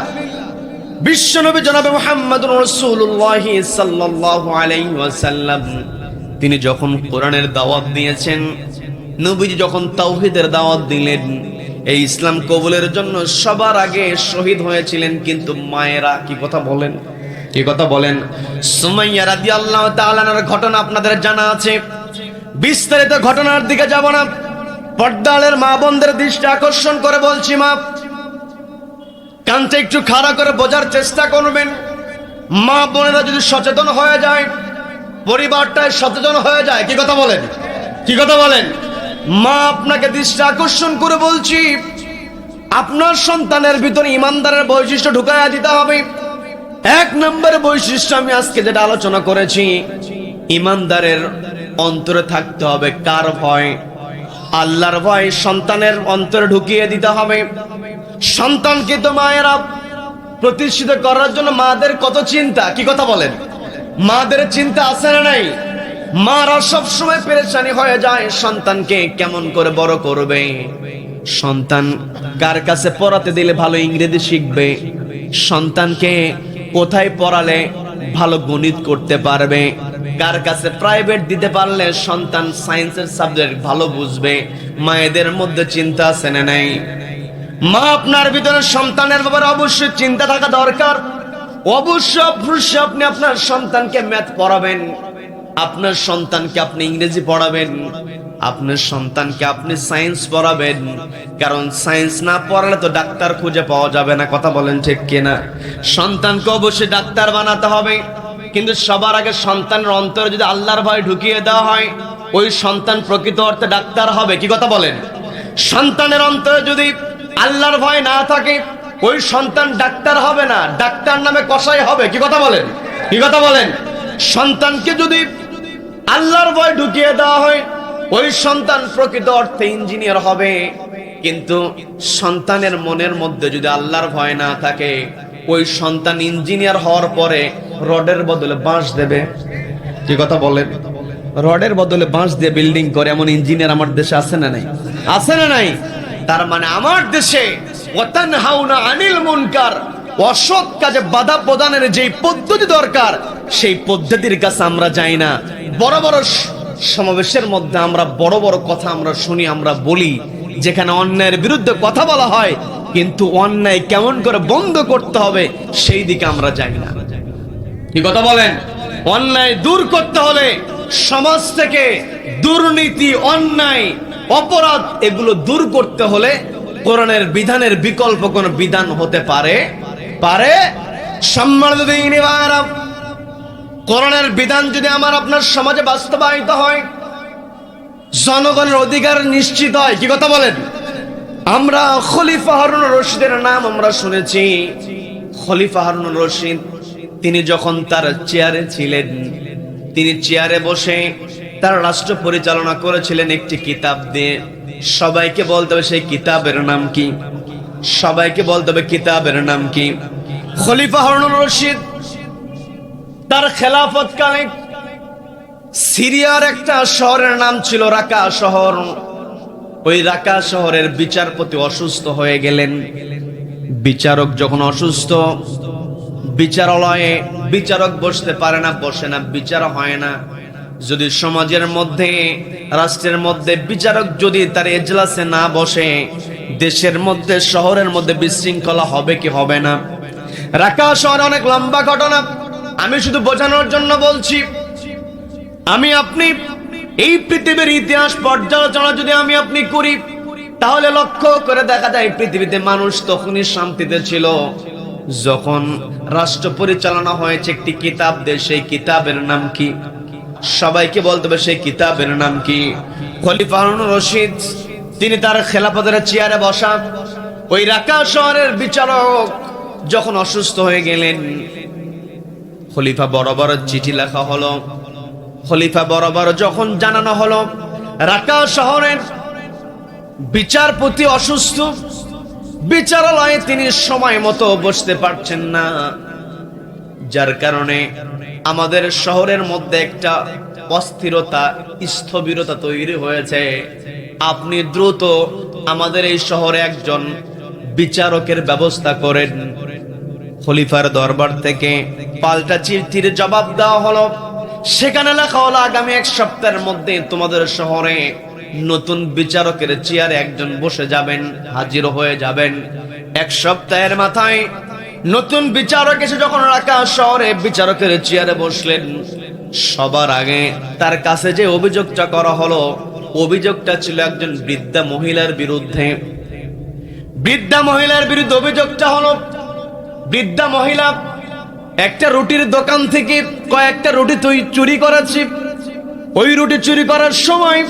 বিশ্বনবী জনাবে মুহাম্মদুর রাসূলুল্লাহ সাল্লাল্লাহু আলাইহি ওয়াসাল্লাম তিনি যখন কোরআনের দাওয়াত দিয়েছেন, নবীজি যখন তাওহীদের দাওয়াত দিলেন, এই ইসলাম কবুলের জন্য সবার আগে শহীদ হয়েছিলেন কিন্তু মায়েরা, কি কথা বলেন, কি কথা বলেন? সুমাইয়া রাদিয়াল্লাহু তাআলা আনহার ঘটনা আপনাদের জানা আছে, বিস্তারিত ঘটনার দিকে যাব না। পর্দালের মা বোনদের দৃষ্টি আকর্ষণ করে বলছি, মা কানটা একটু খাড়া করে বোঝার চেষ্টা করবেন। মা বোনেরা যদি সচেতন হয়ে যায়, পরিবারটাই সচেতন হয়ে যায়, কি কথা বলেন, কি কথা বলেন? মা আপনাকে দৃষ্টি আকর্ষণ করে বলছি, আপনার সন্তানের ভিতরে ইমানদারের বৈশিষ্ট্য ঢুকাইয়া দিতে হবে। এক নম্বর বৈশিষ্ট্য আমি আজকে যেটা আলোচনা করেছি, ইমানদারের অন্তরে থাকতে হবে কার ভয়? আল্লাহর ভয় সন্তানের অন্তরে ঢুকিয়ে দিতে হবে। সন্তানকে তো মায়েরা প্রতিষ্ঠিত করার জন্য মাদের কত চিন্তা, কি কথা বলেন? মাদের চিন্তা আছে না নাই? মারা সবসময় পেরেশানি হয়ে যায় সন্তানকে কেমন করে বড় করবে, সন্তান কার কাছে পড়াতে দিলে ভালো ইংরেজি শিখবে, সন্তানকে কোথায় পড়ালে ভালো গণিত করতে পারবে, কার কাছে প্রাইভেট দিতে পারলে সন্তান সায়েন্সের সাবজেক্ট ভালো বুঝবে। মায়েদের মধ্যে চিন্তা আছে না নাই? মা আপনার ভিতরে সন্তানের ব্যাপারে অবশ্যই চিন্তা থাকা দরকার। অবশ্যই আপনি আপনার সন্তানকে ম্যাথ পড়াবেন, আপনার সন্তানকে আপনি ইংরেজি পড়াবেন, আপনার সন্তানকে আপনি সায়েন্স পড়াবেন। কারণ সায়েন্স না পড়ালে তো ডাক্তার খুঁজে পাওয়া যাবে না, কথা বলেন ঠিক কিনা? সন্তানকে অবশ্যই ডাক্তার বানাতে হবে, কিন্তু সবার আগে সন্তানের অন্তরে যদি আল্লাহর ভয় ঢুকিয়ে দেওয়া হয়, ওই সন্তান প্রকৃত অর্থে ডাক্তার হবে, কি কথা বলেন? সন্তানের অন্তরে যদি আল্লাহর ভয় না থাকে, ওই সন্তান ডাক্তার হবে না, ডাক্তার নামে কসাই হবে, কি কথা বলেন? কি কথা বলেন? সন্তানকে যদি আল্লাহর ভয় ঢুকিয়ে দেওয়া হয়, ওই সন্তান প্রকৃত অর্থে ইঞ্জিনিয়ার হবে। কিন্তু সন্তানের মনের মধ্যে যদি আল্লাহর ভয় না থাকে, ওই সন্তান ইঞ্জিনিয়ার হওয়ার পরে রডের বদলে বাঁশ দেবে, কি কথা বলেন? রডের বদলে বাঁশ দিয়ে বিল্ডিং করে এমন ইঞ্জিনিয়ার আমার দেশে আছে না নাই? আছে না নাই? তার মানে আমার দেশে ওয়াতানহাউনা আনিল মুনকার, অসৎ কাজে বাধা প্রদানের যে পদ্ধতি দরকার, সেই পদ্ধতির কাছে আমরা যাই না। বড় বড় সমাবেশের মধ্যে আমরা বড় বড় কথা আমরা শুনি, আমরা বলি, যেখানে অন্যায়ের বিরুদ্ধে কথা বলা হয়, কিন্তু অন্যায় কেমন করে বন্ধ করতে হবে সেই দিকে আমরা যাই না, কি কথা বলেন? অন্যায় দূর করতে হলে সমাজ থেকে দুর্নীতি, অন্যায়, অপরাধ এগুলো দূর করতে হলে কোরআনের বিধানের বিকল্প কোন বিধান হতে পারে? সম্মানিত দিনী ভাইরা, কোরআনের বিধান যদি আমার আপনার সমাজে বাস্তবায়িত হয়, জনগণের অধিকার নিশ্চিত হয়, কি কথা বলেন? আমরা খলিফা হারুন রশিদের নাম আমরা শুনেছি। খলিফা হারুন রশিদ তিনি যখন তার চেয়ারে ছিলেন, তিনি চেয়ারে বসে তার রাষ্ট্র পরিচালনা করেছিলেন একটি কিতাব দিয়ে। সবাইকে বলতে হবে সেই কিতাবের নাম কি? সবাইকে বলতে হবে কিতাবের নাম কি? খলিফা হারুন রশিদ তার খেলাফতকালে সিরিয়ার একটা শহরের নাম ছিল রাকা শহর। ওই রাকা শহরের বিচারপতি অসুস্থ হয়ে গেলেন। বিচারক যখন অসুস্থ, বিচারালয়ে বিচারক বসতে পারে না, বসে না, বিচার হয় না। যদি সমাজের মধ্যে, রাষ্ট্রের মধ্যে বিচারক যদি তার এজলাসে না বসে, দেশের মধ্যে, শহরের মধ্যে বিশৃঙ্খলা হবে কি হবে না? রাকা শহরে অনেক লম্বা ঘটনা, আমি শুধু বোঝানোর জন্য বলছি। আমি আপনি এই পৃথিবীর ইতিহাস পর্যালোচনা যদি আমি আপনি করি, তাহলে লক্ষ্য করে দেখা যায় পৃথিবীতে মানুষ তখনই শান্তিতে ছিল যখন রাষ্ট্র পরিচালনা হয়েছে একটি কিতাব দিয়ে। সেই কিতাবের নাম কি? সবাইকে বলতে হবে সেই কিতাবের নাম কি? খলিফা হারুন রশিদ তিনি তার খেলাফতের চেয়ারে বসা। ওই রাকা শহরের বিচারক যখন অসুস্থ হয়ে গেলেন, খলিফা বরাবর চিঠি লেখা হলো। খলিফা বরাবর যখন জানানো হলো রাকা শহরের বিচারপতি অসুস্থ, বিচারালয়ে তিনি সময় মতো বসতে পারছেন না, যার কারণে আমাদের শহরের মধ্যে একটা অস্থিরতা, স্থবিরতা তৈরি হয়েছে। আপনি দ্রুত আমাদের এই শহরে একজন বিচারকের ব্যবস্থা করেন। খলিফার দরবার থেকে পাল্টা চিঠির জবাব দেওয়া হলো। সেখানে লেখা হলো আগামী 1 সপ্তাহের মধ্যে তোমাদের শহরে নতুন বিচারকের চেয়ারে একজন বসে যাবেন, হাজির হয়ে যাবেন। 1 সপ্তাহের মাথায় নতুন বিচারক এসে যখন রাকা শহরে বিচারকের চেয়ারে বসলেন, সবার আগে তার কাছে যে অভিযোগটা করা হলো, অভিযোগটা ছিল একজন বৃদ্ধা মহিলার বিরুদ্ধে। বৃদ্ধা মহিলার বিরুদ্ধে অভিযোগটা হলো, বৃদ্ধা মহিলা একটা রুটির দোকান থেকে কয়েকটা রুটি চুরি করেছে। ওই রুটি চুরি করার সময়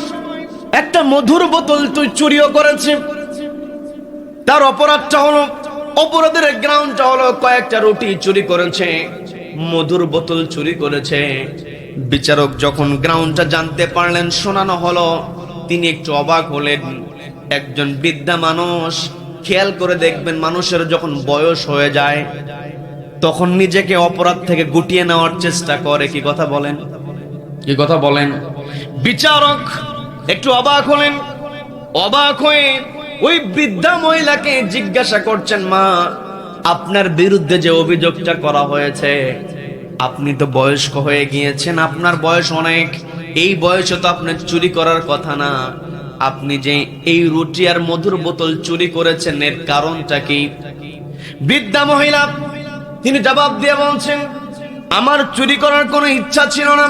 একটা মধুর বোতল চুরিও করেছে। তার অপরাধটা হলো, অপরাধের গ্রাউন্ডটা হলো কয়েকটা রুটি চুরি করেছে, মধুর বোতল চুরি করেছে। বিচারক যখন গ্রাউন্ডটা জানতে পারলেন, শোনানো হলো, তিনি একটু অবাক হলেন। একজন বৃদ্ধা মানুষ, খেয়াল করে দেখবেন মানুষের যখন বয়স হয়ে যায় তখন নিজেকে অপরাধ থেকে গুটিয়ে নেওয়ার চেষ্টা করে। কি কথা বলেন? কি কথা বলেন? বিচারক একটু অবাক হলেন। অবাক হয়ে ওই বৃদ্ধা মহিলাকে জিজ্ঞাসা করছেন, মা, আপনার বিরুদ্ধে যে অভিযোগটা করা হয়েছে, আপনি তো বয়স্ক হয়ে গিয়েছেন, আপনার বয়স অনেক, এই বয়সে তো আপনার চুরি করার কথা না। আপনি যে এই রুটি আর মধুর বোতল চুরি করেছেন, এর কারণটা কি? বৃদ্ধা মহিলা তিনি জবাব দিয়ে বলছেন, আমার চুরি করার কোনো ইচ্ছা ছিল না,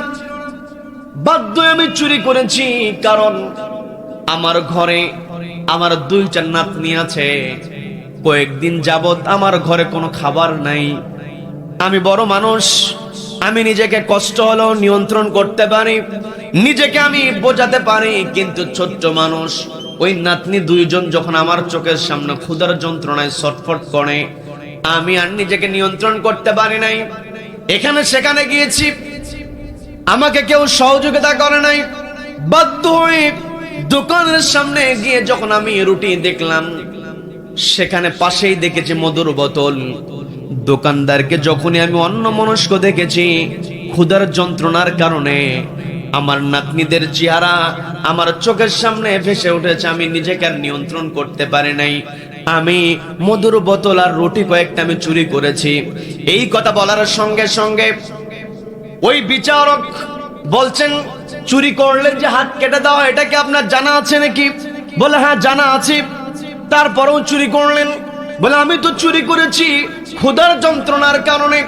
বাধ্য আমি চুরি করেছি, কারণ আমার ঘরে আমার দুইটা নাতনি আছে, কয়েকদিন যাবত আমার ঘরে কোনো খাবার নাই। আমি বড় মানুষ, আমি নিজেকে কষ্ট হলেও নিয়ন্ত্রণ করতে পারি, নিজেকে আমি বোঝাতে পারি, কিন্তু ছোট্ট মানুষ ওই নাতনি দুইজন যখন আমার চোখের সামনে ক্ষুধার যন্ত্রণায় ছটফট করে, আমি আর নিজেকে নিয়ন্ত্রণ করতে পারি নাই। এখানে সেখানে গিয়েছি, আমাকে কেউ সহযোগিতা করে নাই, বাধ্য হয়ে দোকানের সামনে গিয়ে যখন আমি রুটি দেখলাম, সেখানে পাশেই দেখেছি মধুর বোতল। দোকানদারকে যখনই আমি অন্যমনস্ক দেখেছি, ক্ষুধার যন্ত্রণার কারণে আমার নাতনিদের চেহারা আমার চোখের সামনে ভেসে উঠেছে, আমি নিজেকে আর নিয়ন্ত্রণ করতে পারি নাই, আমি মধুর বোতল আর রুটি কয়েকটা আমি চুরি করেছি। এই কথা বলার সঙ্গে সঙ্গে ওই বিচারক বলছেন, চুরি করলেন যে হাত কেটে দেওয়া, এটা কি আপনার জানা আছে নাকি? বলে, হ্যাঁ জানা আছে। তারপরেও চুরি করলেন? বলে, আমি তো চুরি করেছি ক্ষুধার যন্ত্রণার কারণে,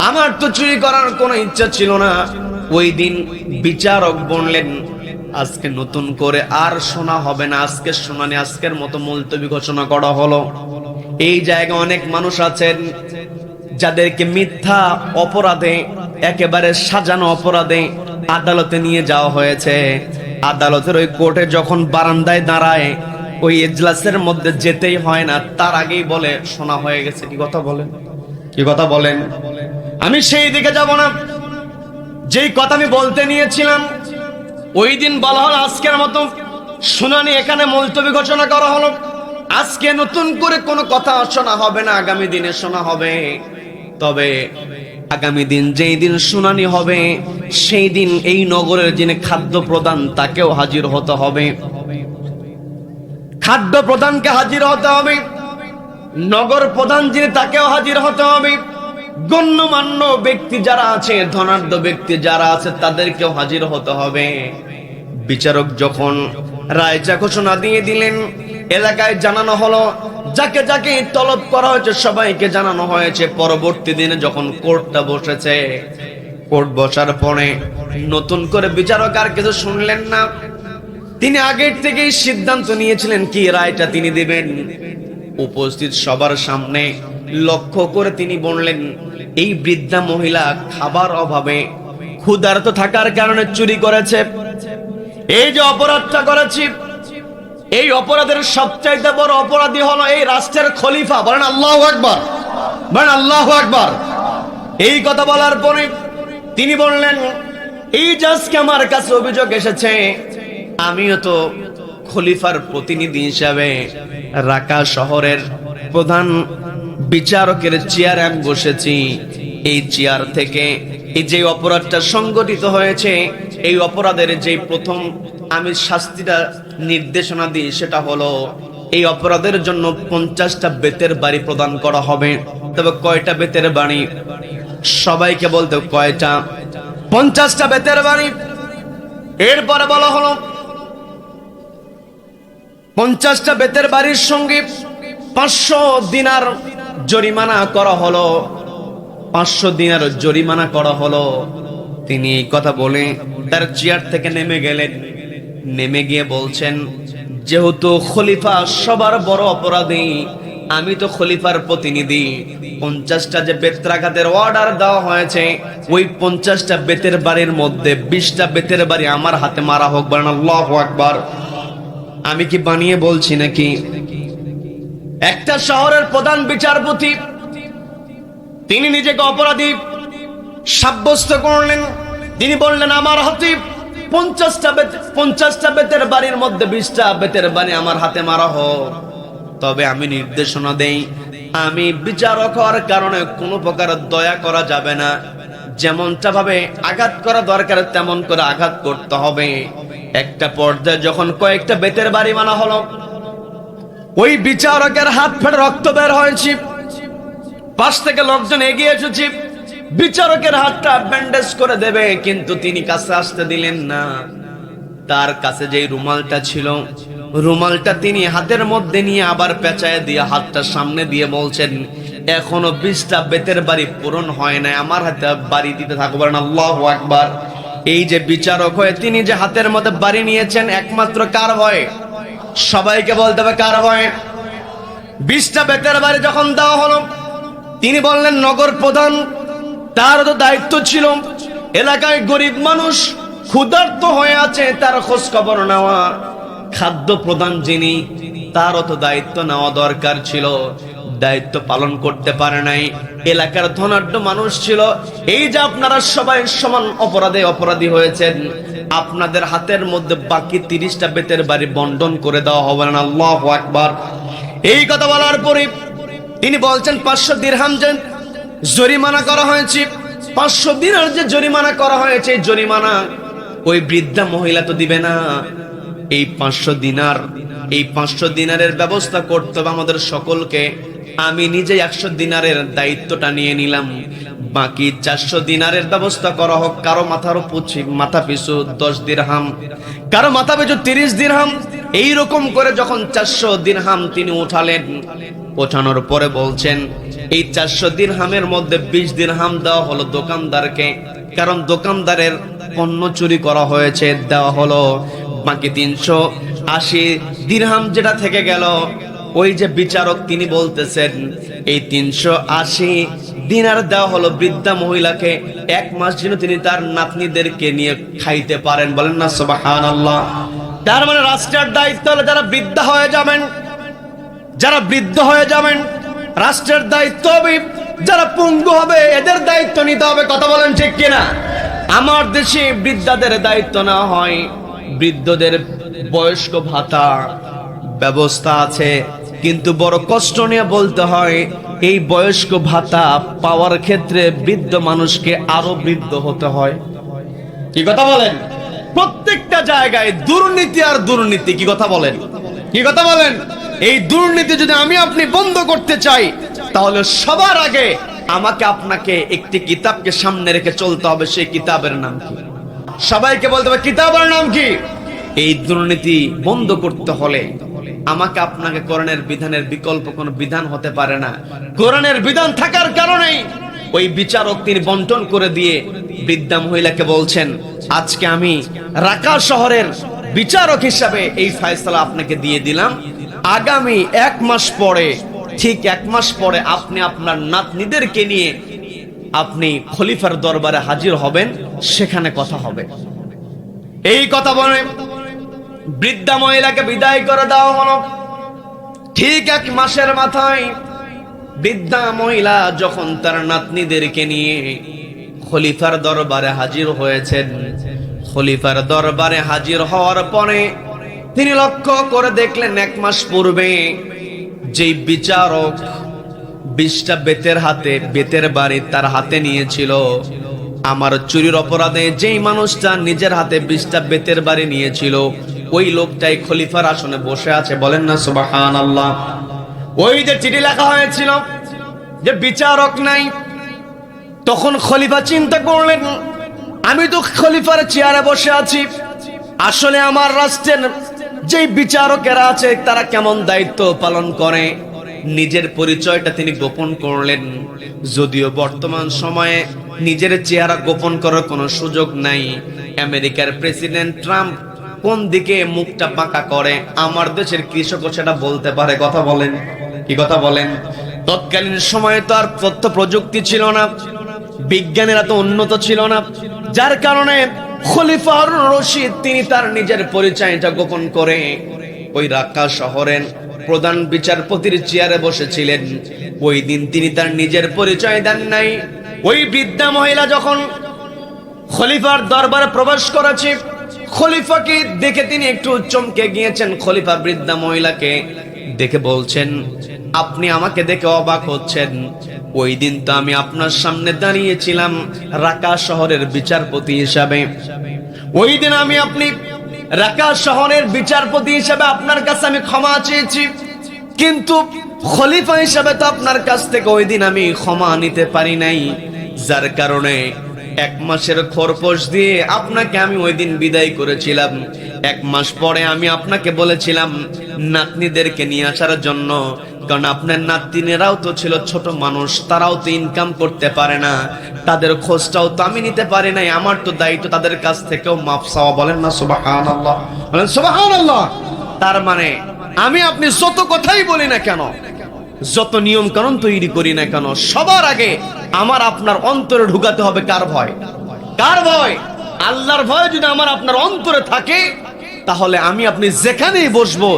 আমার তো চুরি করার কোনো ইচ্ছা ছিল না। ওই দিন বিচারক বললেন, আজকে নতুন করে আর শোনা হবে না, আজকের শুনানি আজকের মতো মুলতবি ঘোষণা করা হলো। এই জায়গায় অনেক মানুষ আছেন যাদেরকে মিথ্যা অপরাধে, একেবারে সাজানো অপরাধে আদালতে নিয়ে যাওয়া হয়েছে। আদালতের ওই কোর্টে যখন বারান্দায় দাঁড়ায়, ওই এজলাসের মধ্যে যেতেই হয় না, তার আগেই বলে শোনা হয়ে গেছে। কি কথা বলেন? কি কথা বলেন? আমি সেই দিকে যাব না, যেই কথা আমি বলতে নিয়েছিলাম। ওই দিন বলা হলো আজকের মতো শুনানি এখানে মুলতবি ঘোষণা করা হলো, আজকে নতুন করে কোনো কথা শোনা হবে না, আগামী দিনে শোনা হবে। তবে আগামী দিন যেই দিন শুনানি হবে, সেই দিন এই নগরের যিনি খাদ্য প্রধান, তাকেও হাজির হতে হবে। খাদ্য প্রধানকে হাজির হতে হবে, নগর প্রধান যিনি তাকেও হাজির হতে হবে, গণ্যমান্য ব্যক্তি যারা আছে, ধনাঢ্য ব্যক্তি যারা আছে, তাদেরকেও হাজির হতে হবে। বিচারক যখন রায়টা ঘোষণা দিয়ে দিলেন, এলাকায় জানানো হলো, যাকে যাকে তলব করা হয়েছে সবাইকে জানানো হয়েছে। পরবর্তী দিনে যখন কোর্টটা বসেছে, কোর্ট বসার পরে নতুন করে বিচারক আর কিছু শুনলেন না, তিনি আগের থেকেই সিদ্ধান্ত নিয়েছিলেন কি রায়টা তিনি দিবেন। উপস্থিত সবার সামনে লক্ষ্য করে তিনি বললেন, এই বৃদ্ধা মহিলা খাবার অভাবে ক্ষুধার্ত থাকার কারণে চুরি করেছে। এই যে অপরাধটা করেছি, এই অপরাধের সবচাইতে বড় অপরাধী হলো এই রাষ্ট্রের খলিফা। বলেন আল্লাহু আকবার, বলেন আল্লাহু আকবার। এই কথা বলার পরে তিনি বললেন, এই যে আজকে আমার কাছে অভিযোগ এসেছে, আমিও তো খলিফার প্রতিনিধি হিসাবে রাকা শহরের প্রধান বিচারকের চেয়ারে আমি বসেছি। এই চেয়ার থেকে এই যে অপরাধটা সংগঠিত হয়েছে, এই অপরাধের যে প্রথম আমি শাস্তিটা নির্দেশনা দিই, সেটা হলো এই অপরাধের জন্য 50টা বেতের বাড়ি প্রদান করা হবে। তবে কয়টা বেতের বাড়ি? সবাইকে বলতে কয়টা? 50টা বেতের বাড়ি। এরপরে বলা হলো 50টা বেতের বাড়ির সঙ্গে 500 দিনার জরিমানা করা হলো। 500 দিনার জরিমানা করা হলো। তিনি এই কথা বলে তার চেয়ার থেকে নেমে গেলেন। নেমে গিয়ে বলছেন, যেহেতু খলিফা সবার বড় অপরাধী, আমি তো খলিফার প্রতিনিধি, 50টা যে বেত্রাঘাতের অর্ডার দেওয়া হয়েছে, ওই 50টা বেতের বাড়ির মধ্যে 20টা বেতের বাড়ি আমার হাতে মারা হোক। বলেন আল্লাহু আকবার। আমি কি বানিয়ে বলছি নাকি? একটা শহরের প্রধান বিচারপতি তিনি নিজেকে অপরাধী সাব্যস্ত করলেন, তিনি বললেন, আমার হাতে 50টা বেতের বাড়ির মধ্যে 20টা বেতের বাড়ি আমার হাতে মারা হোক, তবে আমি নির্দেশনা দেই, আমি বিচারক হওয়ার কারণে কোনো প্রকার দয়া করা যাবে না, যেমনটা ভাবে আঘাত করা দরকার তেমন করে আঘাত করতে হবে। একটা পর্যায়ে যখন কয়েকটা বেতের বাড়ি মানা হলো, ওই বিচারকের হাত ফেটে রক্ত বের হয়েছে। পাশ থেকে লোকজন এগিয়ে এসেছে, বিচারকের হাতটা ব্যান্ডেজ করে দেবে, কিন্তু তিনি কাছে আসতে দিলেন না। তার কাছে যে রুমালটা ছিল, রুমালটা তিনি হাতের মধ্যে নিয়ে আবার পেঁচায় দিয়ে হাতটা সামনে দিয়ে বলছেন, এখনো 20টা বেতের বাড়ি পূরণ হয় না, আমার হাতে বাড়ি দিতে থাকবো। আল্লাহু আকবার। এই যে বিচারক হয়ে তিনি যে হাতের মধ্যে বাড়ি নিয়েছেন, একমাত্র কার ভয়ে? সবাইকে বলতে হবে কার ভয়ে? 20টা বেতের বাড়ি যখন দেওয়া হলো, তিনি বললেন, নগর প্রধান, তার তো দায়িত্ব ছিল এলাকায় গরিব মানুষ ক্ষুধার্ত হয়ে আছে তার খোঁজ খবর নেওয়া। খাদ্য প্রধান যিনি, তারও তো দায়িত্ব নেওয়া দরকার ছিল, দায়িত্ব পালন করতে পারে নাই। এলাকার ধনাঢ্য মানুষ ছিল, এই যে আপনারা সবাই সমান অপরাধী হয়েছেন, আপনাদের হাতের মধ্যে বাকি 30টা বেতের বাড়ি বন্টন করে দেওয়া হবে না। আল্লাহু আকবার। এই কথা বলার পরে তিনি বলছেন, 500 দিরহাম যে জরিমানা করা হয়েছে, 500 দিনার যে জরিমানা করা হয়েছে, জরিমানা ওই বৃদ্ধা মহিলা তো দিবে না। এই 500 দিনারের ব্যবস্থা করতে হবে আমাদের সকলকে। আমি নিজে 100 দিনারের দায়িত্বটা নিয়ে নিলাম, বাকি 400 দিনারের ব্যবস্থা করা হোক। কারো মাথা পিছু 10 দিরহাম, কারো মাথা পিছু 30 দিরহাম। এইরকম করে যখন 400 দিরহাম তিনি উঠালেন, ওঠানোর পরে বলছেন, এই 400 দিরহামের মধ্যে 20 দিরহাম দেওয়া হলো দোকানদারকে, কারণ দোকানদারের পণ্য চুরি করা হয়েছে, দেওয়া হলো। বাকি 380 দিরহাম যেটা থেকে গেল, ওই যে বিচারক তিনি বলতেছেন, এই 380 দিনার দেওয়া হলো বৃদ্ধা মহিলাকে, 1 মাস যেন তিনি তার নাতনিদেরকে নিয়ে খাইতে পারেন। বলেন না সুবহানাল্লাহ। তার মানে রাষ্ট্রের দায়িত্ব হলো যারা বৃদ্ধা হয়ে যাবেন, যারা বৃদ্ধ হয়ে যাবেন, রাষ্ট্রের দায়িত্ব হবে যারা পঙ্গু হবে, এদের দায়িত্ব নিতে হবে। কথা বলেন ঠিক কিনা? আমার দেশে বৃদ্ধাদের দায়িত্ব না হয়, বৃদ্ধদের বয়স্ক ভাতা ব্যবস্থা আছে, কিন্তু বড় কষ্ট নিয়ে বলতে হয়, এই বয়স্ক ভাতা পাওয়ার ক্ষেত্রে বৃদ্ধ মানুষকে আরো বৃদ্ধ হতে হয়। কি কথা বলেন? প্রত্যেকটা জায়গায় দুর্নীতি আর দুর্নীতি। কি কথা বলেন? কি কথা বলেন? এই দুর্নীতি যদি আমি আপনি বন্ধ করতে চাই, তাহলে সবার আগে আমাকে আপনাকে একটি কিতাবকে সামনে রেখে চলতে হবে। সেই কিতাবের নাম কি? সবাইকে বলতে হবে কিতাবের নাম কি? এই দুর্নীতি বন্ধ করতে হলে আমাকে আপনাকে কোরআনের বিধানের বিকল্প কোনো বিধান হতে পারে না। কোরআনের বিধান থাকার কারণেই ওই বিচারক তিনি বন্টন করে দিয়ে বৃদ্ধা মহিলাকে বলছেন, আজকে আমি রাকা শহরের বিচারক হিসাবে এই ফয়সালা আপনাকে দিয়ে দিলাম, আগামী 1 মাস পরে, ঠিক 1 মাস পরে আপনি আপনার নাতনিদেরকে নিয়ে আপনি খলিফার দরবারে হাজির হবেন, সেখানে কথা হবে। এই কথা বলে বৃদ্ধা মহিলাকে বিদায় করে দেওয়া হলো। ঠিক 1 মাসের মাথায় বৃদ্ধা মহিলা যখন তার নাতনিদেরকে নিয়ে খলিফার দরবারে হাজির হয়েছেন, খলিফার দরবারে হাজির হওয়ার পরে তিনি লক্ষ্য করে দেখলেন 1 মাস পূর্বে যেই বিচারক 20টা বেতের বাড়ি তার হাতে নিয়েছিল, আমার চুরির অপরাধে যেই মানুষটা নিজের হাতে 20টা বেতের বাড়ি নিয়েছিল, ওই লোকটাই খলিফার আসনে বসে আছে। বলেন না সুবহানাল্লাহ। ওই যে চিঠি লেখা হয়েছিল যে বিচারক নাই, তখন খলিফা চিন্তা করলেন, আমি তো খলিফার চেয়ারে বসে আছি, আসলে আমার রাষ্ট্রের যেই বিচারকেরা আছে তারা কেমন দায়িত্ব পালন করে। নিজের পরিচয়টা তিনি গোপন করলেন, যদিও বর্তমান সময়ে নিজের চেহারা গোপন করার কোনো সুযোগ নাই। আমেরিকার প্রেসিডেন্ট ট্রাম্প কোন দিকে মুখটা বাঁকা করে, আমার দেশের কৃষকও সেটা বলতে পারে। কথা বলেন? কি কথা বলেন? তৎকালীন সময়ে তো আর তথ্য প্রযুক্তি ছিল না, বিজ্ঞানের এত উন্নত ছিল না, যার কারণে খলিফা হারুন রশিদ তিনি তার নিজের পরিচয়টা গোপন করে ওই রাক্কা শহরের প্রধান বিচারপতির চেয়ারে বসেছিলেন। ওই দিন তিনি তার নিজের পরিচয় দেন নাই। ওই বৃদ্ধা মহিলা যখন খলিফার দরবারে প্রবেশ করেছে। খলিফাকে দেখে তিনি একটু চমকে গিয়েছেন। খলিফা বৃদ্ধা মহিলাকে দেখে বলছেন, আপনি আমাকে দেখে অবাক হচ্ছেন? ওই দিন তো আমি আপনার সামনে দাঁড়িয়েছিলাম রাকা শহরের বিচারপতি হিসাবে। ওই দিন আপনি রাকা শহরের বিচারপতি হিসাবে আপনার কাছে আমি ক্ষমা চেয়েছি, কিন্তু খলিফা হিসাবে তো আপনার কাছ থেকে ওই দিন আমি ক্ষমা নিতে পারি নাই, যার কারণে 1 মাসের খরপোশ দিয়ে আপনাকে আমি ওই দিন বিদায় করেছিলাম। 1 মাস পরে আমি আপনাকে বলেছিলাম নাতনিদেরকে নিয়ে আসার জন্য, কারণ আপনার নাতনিরাও তো ছিল ছোট মানুষ, তারাও তো ইনকাম করতে পারে না, তাদের খোঁজটাও তো আমি নিতে পারি নাই। আমার তো দায়িত্ব তাদের কাছ থেকেও মাফ চাওয়া। বলেন না সুবহানাল্লাহ, বলেন সুবহানাল্লাহ। তার মানে আমি আপনি যত কথাই বলি না কেন, যত নিয়ম কানুন তৈরি করি না কেন, সবার আগে আমার আপনার অন্তরে ঢুকাতে হবে কার ভয়? কার ভয়? আল্লাহর ভয় যদি আমার আপনার অন্তরে থাকে, তাহলে আমি আপনি যেখানেই বসবো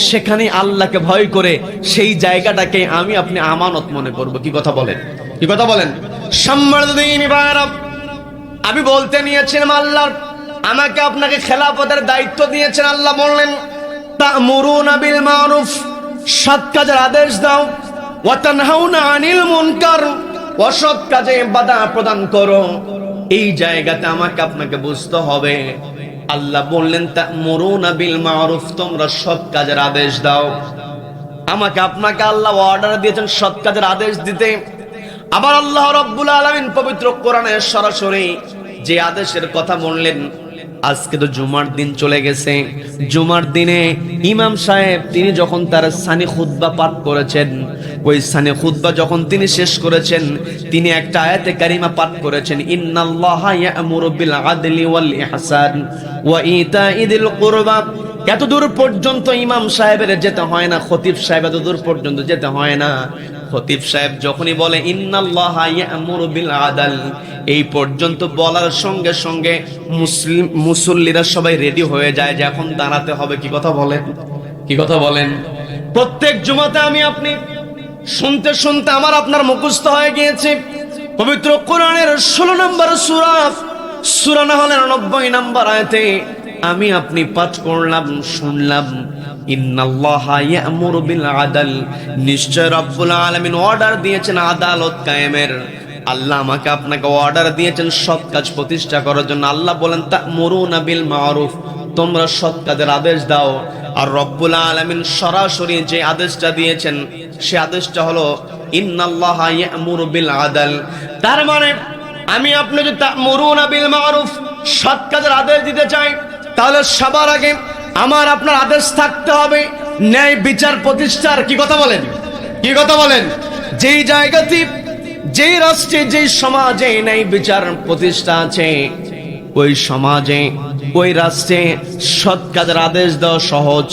সেখানেই আল্লাহকে ভয় করে সেই জায়গাটাকে আমি আপনি আমানত মনে করব। কি কথা বলেন? কি কথা বলেন? সম্মানিত দিনী ভাইরা, আমি বলতে নিয়েছিলাম আল্লাহ আমাকে আপনাকে খেলাফতের দায়িত্ব দিয়েছেন। আল্লাহ বললেন, তা'মুরুনা বিল মারুফ, সৎ কাজের আদেশ দাও, ওয়া তানহাউনা আনিল মুনকার, অসৎ কাজে বাধা প্রদান করো। এই জায়গাতে আমাকে আপনাকে বুঝতে হবে। আল্লাহ বললেন তা'মুরুনা বিল মারুফ, তোমরা সৎ কাজের আদেশ দাও। আমাকে আপনাকে আল্লাহ অর্ডার দিয়েছেন সৎ কাজের আদেশ দিতে। আবার আল্লাহ রাব্বুল আলামিন পবিত্র কোরআনে সরাসরি যে আদেশের কথা বললেন, আজকে তো জুমার দিন চলে গেছে। জুমার দিনে ইমাম সাহেব তিনি যখন তার সানি খুতবা পাঠ করেছেন, ওই সানি খুতবা যখন তিনি শেষ করেছেন, তিনি একটা আয়াতে কারিমা পাঠ করেছেন, ইন্নাল্লাহা ইয়া'মুরু বিল আদলি ওয়াল ইহসান ওয়া ইতাইদিল কুরবা। এত দূর পর্যন্ত ইমাম সাহেবের যেতে হয় না, খতিব সাহেব এত দূর পর্যন্ত যেতে হয় না। খতিব সাহেব যখনই বলে ইন্নাল্লাহা ইয়া'মুরু বিল আদল, এই পর্যন্ত বলার সঙ্গে সঙ্গে মুসল্লিরা সবাই রেডি হয়ে যায় যে এখন দাঁড়াতে হবে। কি কথা বলেন? কি কথা বলেন? প্রত্যেক জুমাতে আমি আপনি শুনতে শুনতে আমার আপনার মুখস্থ হয়ে গিয়েছে পবিত্র কোরআনের 16 নম্বর সূরা, সূরা নাহলের 90 নম্বর আয়াতে আমি আপনি পাঠ করলাম, শুনলাম, ইন্নাল্লাহা ইয়া'মুরু বিল আদল, নিশ্চয় রব্বুল আলামিন অর্ডার দিয়েছেন আদালত কায়েমের। আল্লাহ আমাকে আপনাকে অর্ডার দিয়েছেন সৎ কাজ প্রতিষ্ঠা করার জন্য। আল্লাহ বলেন তা'মুরুনা বিল মারুফ, তোমরা সৎ কাজের আদেশ দাও। আর রব্বুল আলামিন সরাসরি যে আদেশটা দিয়েছেন সে আদেশটা হলো ইন্নাল্লাহা ইয়া'মুরু বিল আদল। তার মানে আমি আপনি যদি তা'মুরুনা বিল মারুফ সৎ কাজের আদেশ দিতে চাই, তাহলে সবার আগে আমার আপনার আদেশ থাকতে হবে ন্যায় বিচার প্রতিষ্ঠার। কি কথা বলেন? কি কথা বলেন? যেই জায়গাতে, যেই রাষ্ট্রে, যেই সমাজে ন্যায় বিচার প্রতিষ্ঠা আছে, ওই সমাজে, ওই রাষ্ট্রে সৎ কাজের আদেশ দেওয়া সহজ,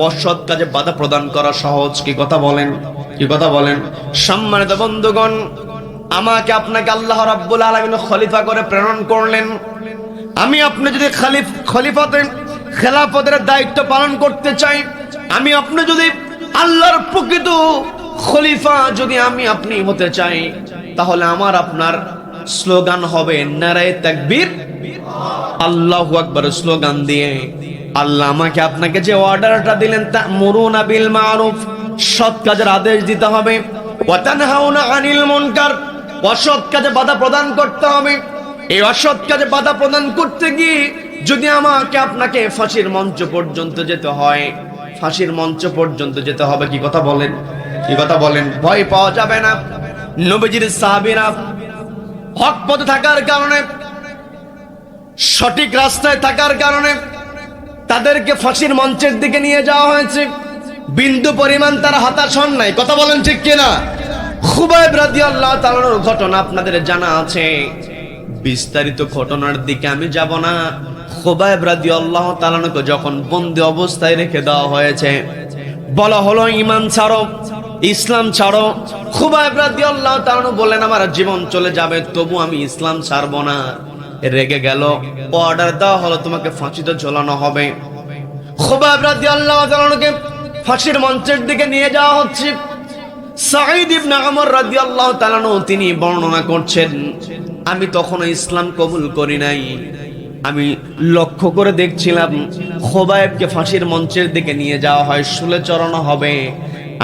অসৎ কাজে বাধা প্রদান করা সহজ। কি কথা বলেন? কি কথা বলেন? সম্মানিত বন্ধুগণ, আমাকে আপনাকে আল্লাহ রাব্বুল আলামিন খলিফা করে প্রেরণ করলেন। আমি আপনি যদি খেলাফতের দায়িত্ব পালন করতে চাই, আমি আপনি যদি আল্লাহর প্রকৃত খলিফা যদি আমি আপনি হতে চাই, তাহলে আমার আপনার স্লোগান হবে নারায়ে তাকবীর, আল্লাহু আকবার স্লোগান দিয়ে আল্লাহ আমাকে আপনাকে যে অর্ডারটা দিলেন, তা'মুরুনা বিল মারুফ, সৎ কাজের আদেশ দিতে হবে, ওয়া তানহাউনা আনিল মুনকার, অসৎ কাজে বাধা প্রদান করতে হবে। এই অসৎ কাজে বাধা প্রদান করতে গিয়ে যদি আমাকে আপনাকে ফাঁসির মঞ্চ পর্যন্ত যেতে হয়, ফাঁসির মঞ্চ পর্যন্ত যেতে হবে। কি কথা বলেন? কি কথা বলেন? ভয় পাওয়া যাবে না। নবীজির সাহাবীরা হক পথে থাকার কারণে, সঠিক রাস্তায় থাকার কারণে তাদেরকে ফাঁসির মঞ্চের দিকে নিয়ে যাওয়া হয়েছে। বিন্দু পরিমাণ তারা হতাশ হন নাই। কথা বলেন ঠিক কিনা? খুবাইব রাদিয়াল্লাহু তাআলার ঘটনা আপনাদের জানা আছে। বিস্তারিত ঘটনার দিকে আমি যাব না। খুবাইব রাদিয়াল্লাহু তাআলাকে যখন বন্দী অবস্থায় রেখে দেওয়া হয়েছে, বলা হলো ঈমান ছাড়ো, ইসলাম ছাড়ো। খুবাইব রাদিয়াল্লাহু তাআলা বলেন আমার জীবন চলে যাবে তবু আমি ইসলাম ছাড়বো না। রেগে গেল, অর্ডার দেওয়া হলো তোমাকে ফাঁসিতে ঝোলানো হবে। খুবাইব রাদিয়াল্লাহু তাআলাকে ফাঁসির মঞ্চের দিকে নিয়ে যাওয়া হচ্ছে। সাঈদ ইবনে আমর রাদিয়াল্লাহু তাআলা তিনি বর্ণনা করছেন, আমি তখনও ইসলাম কবুল করি নাই। আমি লক্ষ্য করে দেখছিলাম খোবায়েবকে ফাঁসির মঞ্চের দিকে নিয়ে যাওয়া হয়, শুলে চড়ানো হবে।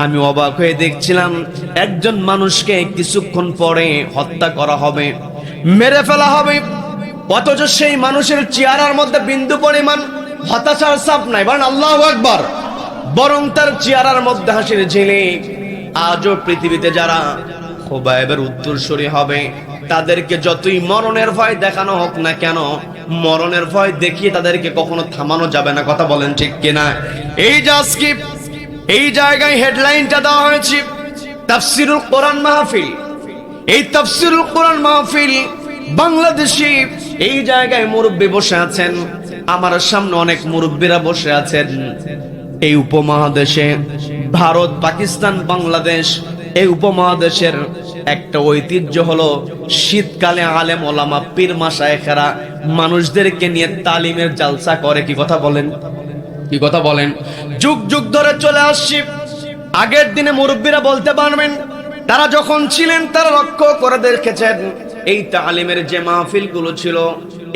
আমি অবাক হয়ে দেখছিলাম একজন মানুষকে কিছুক্ষণ পরে হত্যা করা হবে, মেরে ফেলা হবে, অথচ সেই মানুষের চেহারার মধ্যে বিন্দু পরিমাণ হতাশার ছাপ নাই। বলেন আল্লাহু আকবার। বরং তার চেহারার মধ্যে হাসির ঝিলিক। আজও পৃথিবীতে যারা খোবায়েবের উত্তরসূরি হবে, তাদেরকে যতই মরণের ভয় দেখানো হোক না কেন, মরণের ভয় দেখিয়ে তাদেরকে কখনো থামানো যাবে না। কথা বলেন ঠিক কিনা? এই যে আজকে এই জায়গায় হেডলাইনটা দেওয়া হয়েছে তাফসিরুল কোরআন মাহফিল। এই তাফসিরুল কোরআন মাহফিল বাংলাদেশে এই জায়গায় মুরব্বী বসে আছেন, আমার সামনে অনেক মুরব্বীরা বসে আছেন। এই উপমহাদেশে ভারত, পাকিস্তান, বাংলাদেশ, এই উপমহাদেশের একটা ঐতিহ্য হলো শীতকালে আলেম ওলামা পীর মাশায়েখরা মানুষদেরকে নিয়ে তালিমের জালসা করে। কি কথা বলেন? কি কথা বলেন? যুগ যুগ ধরে চলে আসছি। আগের দিনে মুরব্বীরা বলতে পারবেন, তারা যখন ছিলেন তারা লক্ষ্য করে দেখেছেন এই তালিমের যে মাহফিলগুলো ছিল,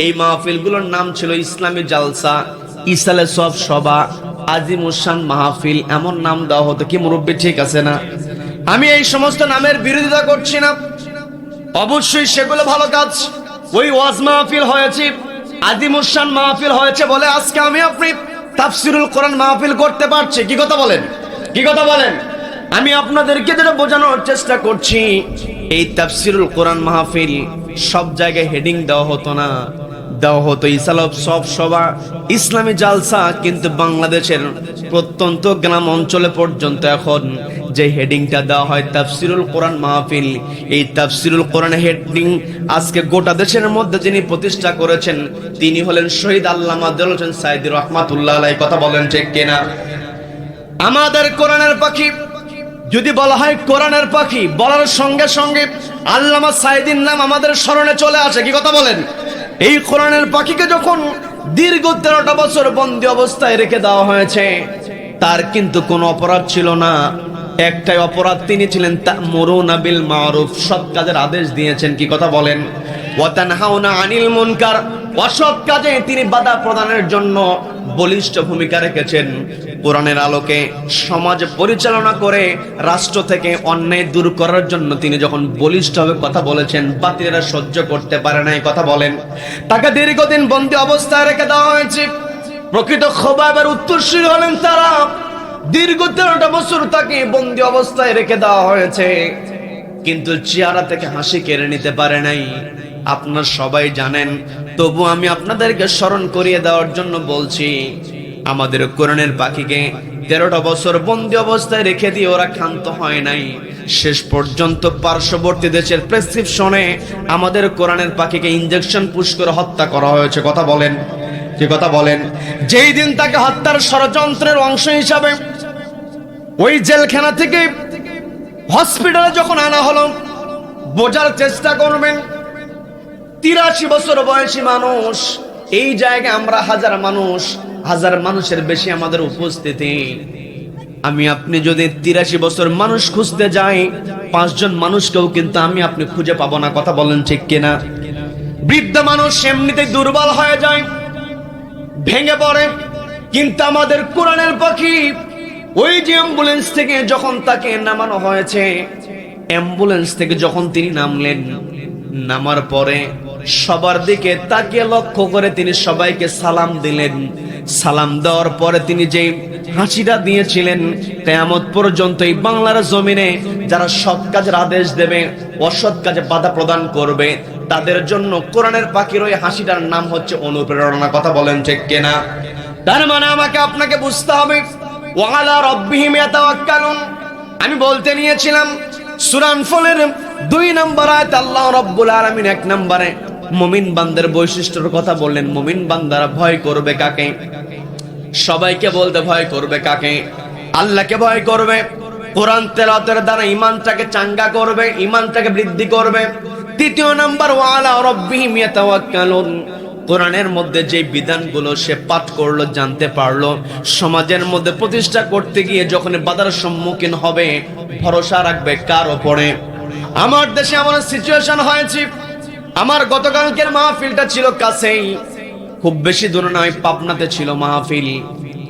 এই মাহফিলগুলোর নাম ছিল ইসলামী জালসা, ইসালে সব সভা, আজিমুসান মাহফিল, এমন নাম দেওয়া হতো। কি মুরব্বী ঠিক আছে না? আমি এই সমস্ত নামের বিরোধিতা করছি না, অবশ্যই সেগুলো ভালো কাজ। ওই ওয়াজ মাহফিল হয়েছে, আজিমুসান মাহফিল হয়েছে বলে আজকে আমি আপনি তাফসিরুল কোরআন মাহফিল করতে পারছি। কি কথা বলেন? কি কথা বলেন? আমি আপনাদেরকে যেটা বোঝানোর চেষ্টা করছি, এই তাফসিরুল কোরআন মাহফিল সব জায়গায় হেডিং দেওয়া হতো না, দেওয়া হতো ইসালব সব সভা, ইসলামী জালসা। কিন্তু বাংলাদেশের প্রত্যন্ত গ্রাম অঞ্চলে পর্যন্ত এখন যে হেডিংটা দেওয়া হয় তাফসিরুল কোরআন মাহফিল, এই তাফসিরুল কোরআন হেডিং আজকে গোটা দেশের মধ্যে যিনি প্রতিষ্ঠা করেছেন তিনি হলেন শহীদ আল্লামা দেলোয়ার হোসেন সাঈদী রাহমাতুল্লাহ আলাইহি। কথা বলেন ঠিক কিনা? আমাদের কোরআনের পাখি যদি বলা হয় কোরআনের পাখি, বলার সঙ্গে সঙ্গে আল্লামা সাঈদীর নাম আমাদের স্মরণে চলে আসে। কি কথা বলেন? এই কোরআনের পাখিকে যখন দীর্ঘ 13টা বছর বন্দী অবস্থায় রেখে দেওয়া হয়েছে, তার কিন্তু কোনো অপরাধ ছিল না। একটাই অপরাধ, তিনি ছিলেন তা'মুরুনা বিল মা'রুফ, সৎ কাজের আদেশ দিয়েছেন। কি কথা বলেন? ওয়া তানহাউনা আনিল মুনকার, অসৎ কাজে তিনি বাধা প্রদানের জন্য বলিষ্ঠ ভূমিকা রেখেছেন। কোরআনের আলোকে সমাজ পরিচালনা করে রাষ্ট্র থেকে অন্যায় দূর করার জন্য তিনি যখন বলিষ্ঠভাবে কথা বলেছেন, বাতিলেরা সহ্য করতে পারে নাই। কথা বলেন? তাকে দীর্ঘদিন বন্দী অবস্থায় রেখে দেওয়া হয়েছে। প্রকৃত খোবায়েবের উত্তরসূরি হলেন তারা। দীর্ঘ 13টা বছর তাকে বন্দী অবস্থায় রেখে দেওয়া হয়েছে, কিন্তু চেহারা থেকে হাসি কেড়ে নিতে পারে নাই। আপনারা সবাই জানেন, তবু আমি আপনাদেরকে স্মরণ করিয়ে দেওয়ার জন্য বলছি, আমাদের কোরআনের পাখিকে 13টা বছর বন্দী অবস্থায় রেখে দিয়ে ওরা ক্ষান্ত হয় নাই। শেষ পর্যন্ত পার্শ্ববর্তী দেশের প্রেসক্রিপশনে আমাদের কোরআনের পাখিকে ইনজেকশন পুশ করে হত্যা করা হয়েছে। কথা বলেন? কি কথা বলেন? যেই দিন তাকে হত্যার ষড়যন্ত্রের অংশ হিসাবে ওই জেলখানা থেকে হসপিটালে যখন আনা হলো, বোঝার চেষ্টা করবেন 83 বছর বয়সী মানুষ, এই জায়গায় আমরা হাজার মানুষের বেশি আমাদের উপস্থিতি। আমি আপনি যদি 83 বছর মানুষ খুঁজতে যাই, 5 জন মানুষকেও কিন্তু আমি আপনি খুঁজে পাবো না। কথা বলেন ঠিক কিনা? বৃদ্ধ মানুষ এমনিতেই দুর্বল হয়ে যায়, ভেঙে পড়ে, কিন্তু আমাদের কোরআনের পাখি ওই যে অ্যাম্বুলেন্স থেকে যখন তাকে নামানো হয়েছে, অ্যাম্বুলেন্স থেকে যখন তিনি নামলেন, নামার পরে সবার দিকে তাকিয়ে লক্ষ্য করে তিনি সবাইকে সালাম দিলেন। সালাম দেওয়ার পরে তিনি যে হাসিটা দিয়েছিলেন, কিয়ামত পর্যন্ত এই বাংলার জমিনে যারা সৎ কাজের আদেশ দেবে, অসৎ কাজে বাধা প্রদান করবে, তাদের জন্য কোরআনের পাখির ওই হাসিটার নাম হচ্ছে অনুপ্রেরণা। কথা বলেন ঠিক কিনা? তার মানে আমাকে আপনাকে বুঝতে হবে, ওয়া আলা রাব্বিহিম ইয়াতাওয়াক্কালুন। আমি বলতে নিয়েছিলাম সূরা আনফালের 2 নম্বর আয়াত আল্লাহ রাব্বুল আলামিন 1 নম্বরে মুমিন বান্দার বৈশিষ্ট্যের কথা বললেন। মুমিন বান্দারা ভয় করবে কাকে? সবাইকে বলতে ভয় করবে কাকে? আল্লাহকে ভয় করবে। কোরআন তেলাওয়াতের দ্বারা ঈমানটাকে চাঙ্গা করবে, ঈমানটাকে বৃদ্ধি করবে। 3 নম্বর ওয়া আলা রাব্বিহিম ইয়াতাওয়াক্কালুন, কোরআনের মধ্যে যে বিধানগুলো সে পাঠ করলো, জানতে পারলো, সমাজের মধ্যে প্রতিষ্ঠা করতে গিয়ে যখন বাধার সম্মুখীন হবে, ভরসা রাখবে কার উপরে? আমার দেশে এমন সিচুয়েশন হয়েছে, আমার গতকালকের মাহফিলটা ছিল কাছেই, খুব বেশি দূরে নয়, পাবনাতে ছিল মাহফিল।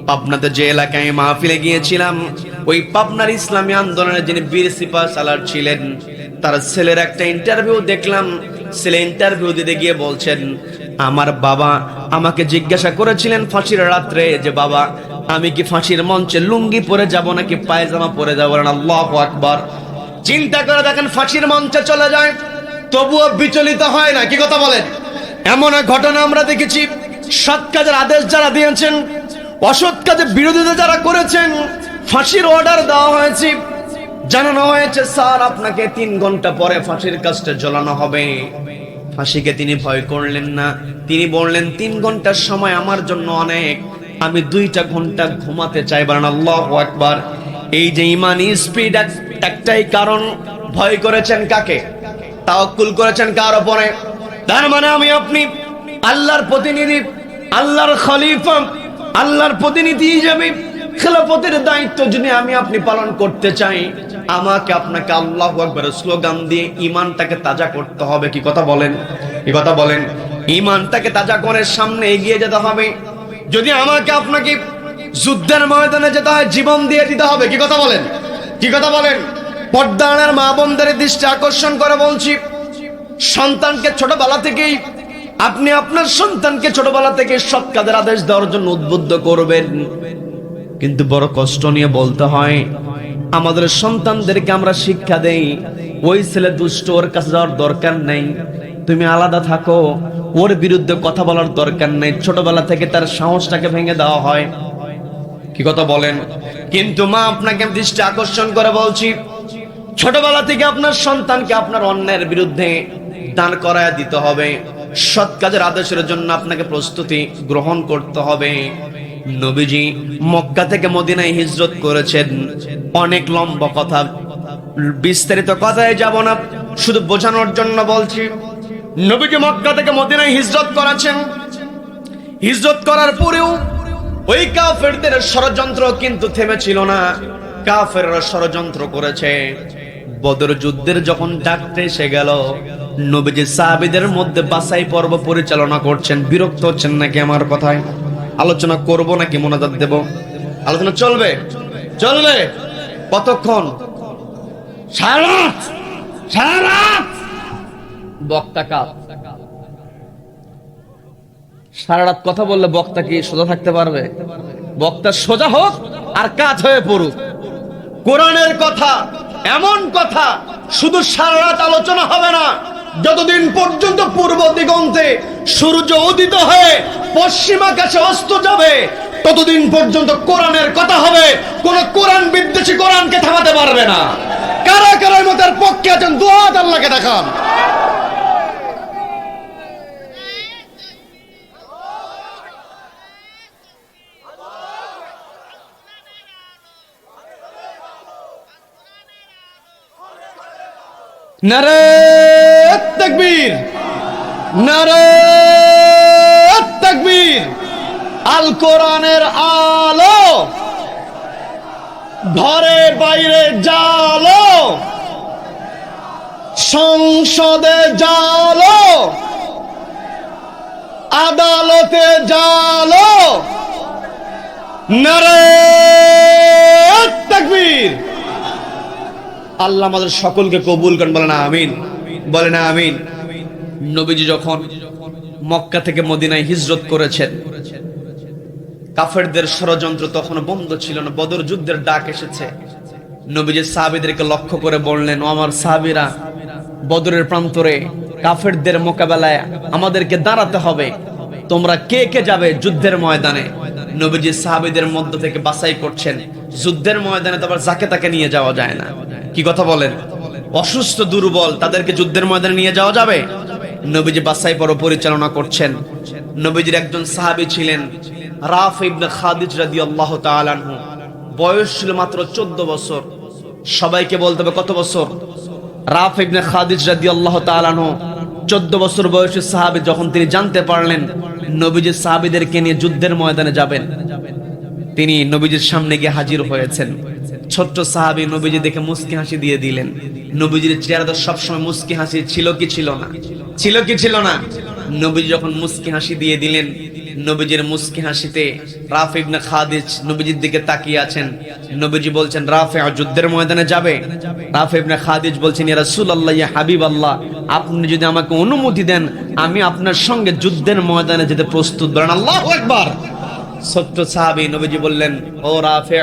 পাবনাতে যে এলাকায় মাহফিলে গিয়েছিলাম, ওই পাবনার ইসলামী আন্দোলনের যিনি বীর সিপাহ সালার ছিলেন, তার ছেলের একটা ইন্টারভিউ দেখলাম। ছেলে ইন্টারভিউ দিতে গিয়ে বলছেন, আমার বাবা আমাকে জিজ্ঞাসা করেছিলেন ফাঁসির রাত্রে যে বাবা আমি কি ফাঁসির মঞ্চে লুঙ্গি পরে যাব নাকি পায়জামা পরে যাব। আল্লাহু আকবার। চিন্তা করে দেখেন, ফাঁসির মঞ্চে চলে যায় তবুও বিচলিত হয় না। কি কথা বলেন? এমন এক ঘটনা আমরা দেখেছি, সৎ কাজের আদেশ যারা দিয়েছেন, অসৎ কাজের বিরোধিতা যারা করেছেন, ফাঁসির অর্ডার দেওয়া হয়েছে, জানানো হয়েছে স্যার আপনাকে 3 ঘন্টা পরে ফাঁসির কাস্টে ঝোলানো হবে। ফাঁসিকে তিনি ভয় করলেন না, তিনি বললেন 3 ঘন্টার সময় আমার জন্য অনেক, আমি 2টা ঘন্টা ঘুমাতে চাই। বলেন আল্লাহু আকবার। এই যে ইমানি স্পিড, একটাই কারণ, ভয় করেছেন কাকে? তাওয়াক্কুল করেছেন কার উপরে? তার মানে আমি আপনি আল্লাহর প্রতিনিধি, আল্লাহর খলিফা, আল্লাহর প্রতিনিধি হিসেবে খেলাফতের দায়িত্ব যদি আমি আপনি পালন করতে চাই, আমাকে আপনাকে আল্লাহু আকবার স্লোগান দিয়ে ইমানটাকে তাজা করতে হবে। কি কথা বলেন? কি কথা বলেন? ইমানটাকে তাজা করে সামনে এগিয়ে যেতে হবে। যদি আমাকে আপনাকে যুদ্ধের ময়দানে যেতে হয়, জীবন দিয়ে দিতে হবে। কি কথা বলেন? কি কথা বলেন? পর্দার মা বোনদের দৃষ্টি আকর্ষণ করে বলছি, সন্তানকে ছোটবেলা থেকেই আপনি আপনার সন্তানকে ছোটবেলা থেকে সৎ কাজের আদেশ দেওয়ার জন্য উদ্বুদ্ধ করবেন। কিন্তু বড় কষ্ট নিয়ে বলতে হয়, আমাদের সন্তানদেরকে আমরা শিক্ষা দেই, ওই ছেলে দুষ্ট, ওর কাছে যাওয়ার দরকার নেই, তুমি আলাদা থাকো, ওর বিরুদ্ধে কথা বলার দরকার নেই। ছোটবেলা থেকে তার সাহসটাকে ভেঙে দেওয়া হয়। কি কথা বলেন? কিন্তু মা আপনাকে দৃষ্টি আকর্ষণ করে বলছি, ছোটবেলা থেকে আপনার সন্তানকে আপনার অন্যের বিরুদ্ধে দাঁড় করায় দিতে হবে। সৎ কাজের আদেশের জন্য আপনাকে প্রস্তুতি গ্রহণ করতে হবে। নবীজি মক্কা থেকে মদিনায় হিজরত করেছেন। অনেক লম্বা কথা, বিস্তারিত কথায় যাব না, শুধু বোঝানোর জন্য বলছি। নবীজি মক্কা থেকে মদিনায় হিজরত করেছেন। হিজরত করার পরেও ওই কাফেরদের ষড়যন্ত্র কিন্তু থেমেছিল না। কাফেররা ষড়যন্ত্র করেছে। বদর যুদ্ধের যখন ডাকতে এসে গেল, নবীজি সাহাবীদের মধ্যে বাছাই পর্ব পরিচালনা করছেন। বিরক্ত হচ্ছেন নাকি আমার কথায়? আলোচনা করব নাকি মোনাজাত দেব? আলোচনা চলবে? চলবে। কতক্ষণ? সারা রাত। বক্তা কাপ সারা রাত কথা বললে বক্তা কি সোজা থাকতে পারবে? বক্তা সোজা হোক আর কাজ হয়ে পড়ুক। কোরআনের কথা, এমন কথা, শুধু সারা রাত আলোচনা হবে না। যতদিন পর্যন্ত পূর্ব দিগন্তে সূর্য উদিত হয়ে পশ্চিম আকাশে অস্ত যাবে, ততদিন পর্যন্ত কোরআনের কথা হবে। কোন কোরআন বিদ্বেষী কোরআনকে থামাতে পারবে না। কারা কারা মতের পক্ষে আছেন, দুই হাত আল্লাহকে দেখান। নারে তাকবীর, নারে তাকবীর। আল কোরআনের আলো ঘরে বাইরে জালো, সংসদে জালো, আদালতে জালো। নারে তাকবীর। আল্লাহ আমাদের সকলকে কবুল করেন। বলেন আমিন, বলেন আমিন। নবীজি যখন মক্কা থেকে মদিনায় হিজরত করেছেন, কাফেরদের ষড়যন্ত্র তখন বন্ধ ছিল না। বদর যুদ্ধের ডাক এসেছে। নবীজি সাহাবীদেরকে লক্ষ্য করে বললেন, ও আমার সাহাবীরা, বদরের প্রান্তরে কাফেরদের মোকাবেলায় আমাদেরকে দাঁড়াতে হবে। তোমরা কে কে যাবে যুদ্ধের ময়দানে? নবীজি সাহাবীদের মধ্য থেকে বাছাই করছেন। যুদ্ধের ময়দানে তো আবার যাকে তাকে নিয়ে যাওয়া যায় না। কি কথা বলেন? অসুস্থ, দুর্বল, তাদেরকে যুদ্ধের ময়দানে নিয়ে যাওয়া যাবে? নবীজি বাছাই পর্ব পরিচালনা করছেন। নবীজির একজন সাহাবী ছিলেন রাফি ইবনে খাদিজ রাদিয়াল্লাহু তাআলা আনহু। বয়স ছিল মাত্র 14 বছর। সবাইকে বলতে হবে কত বছর? রাফি ইবনে খাদিজ রাদিয়াল্লাহু তাআলা আনহু 14 বছর বয়সের সাহাবী। যখন তিনি জানতে পারলেন নবীজি সাহাবীদেরকে নিয়ে যুদ্ধের ময়দানে যাবেন, তিনি নবীজির সামনে গিয়ে হাজির হয়েছেন। ছোট্ট সাহাবী নবীজি দেখে মুস্কি হাসি দিয়ে দিলেন, নবীজির চেহারা তো সবসময় মুস্কি হাসি ছিল কি ছিল না? ছিল কি ছিল না? নবীজি যখন মুস্কি হাসি দিয়ে দিলেন, নবীজির মুস্কি হাসিতে রাফি ইবনে খাদিজ নবীজির দিকে তাকিয়ে আছেন। নবীজি বলছেন, রাফি যুদ্ধের ময়দানে যাবে? রাফি ইবনে খাদিজ বলছেন, ইয়া রাসূলুল্লাহ, ইয়া হাবিবাল্লাহ, আপনি যদি আমাকে অনুমতি দেন আমি আপনার সঙ্গে যুদ্ধের ময়দানে যেতে প্রস্তুত। বলেন আল্লাহু আকবার। ছোট্ট সাহাবী, নবীজি বললেন, ও রাফি,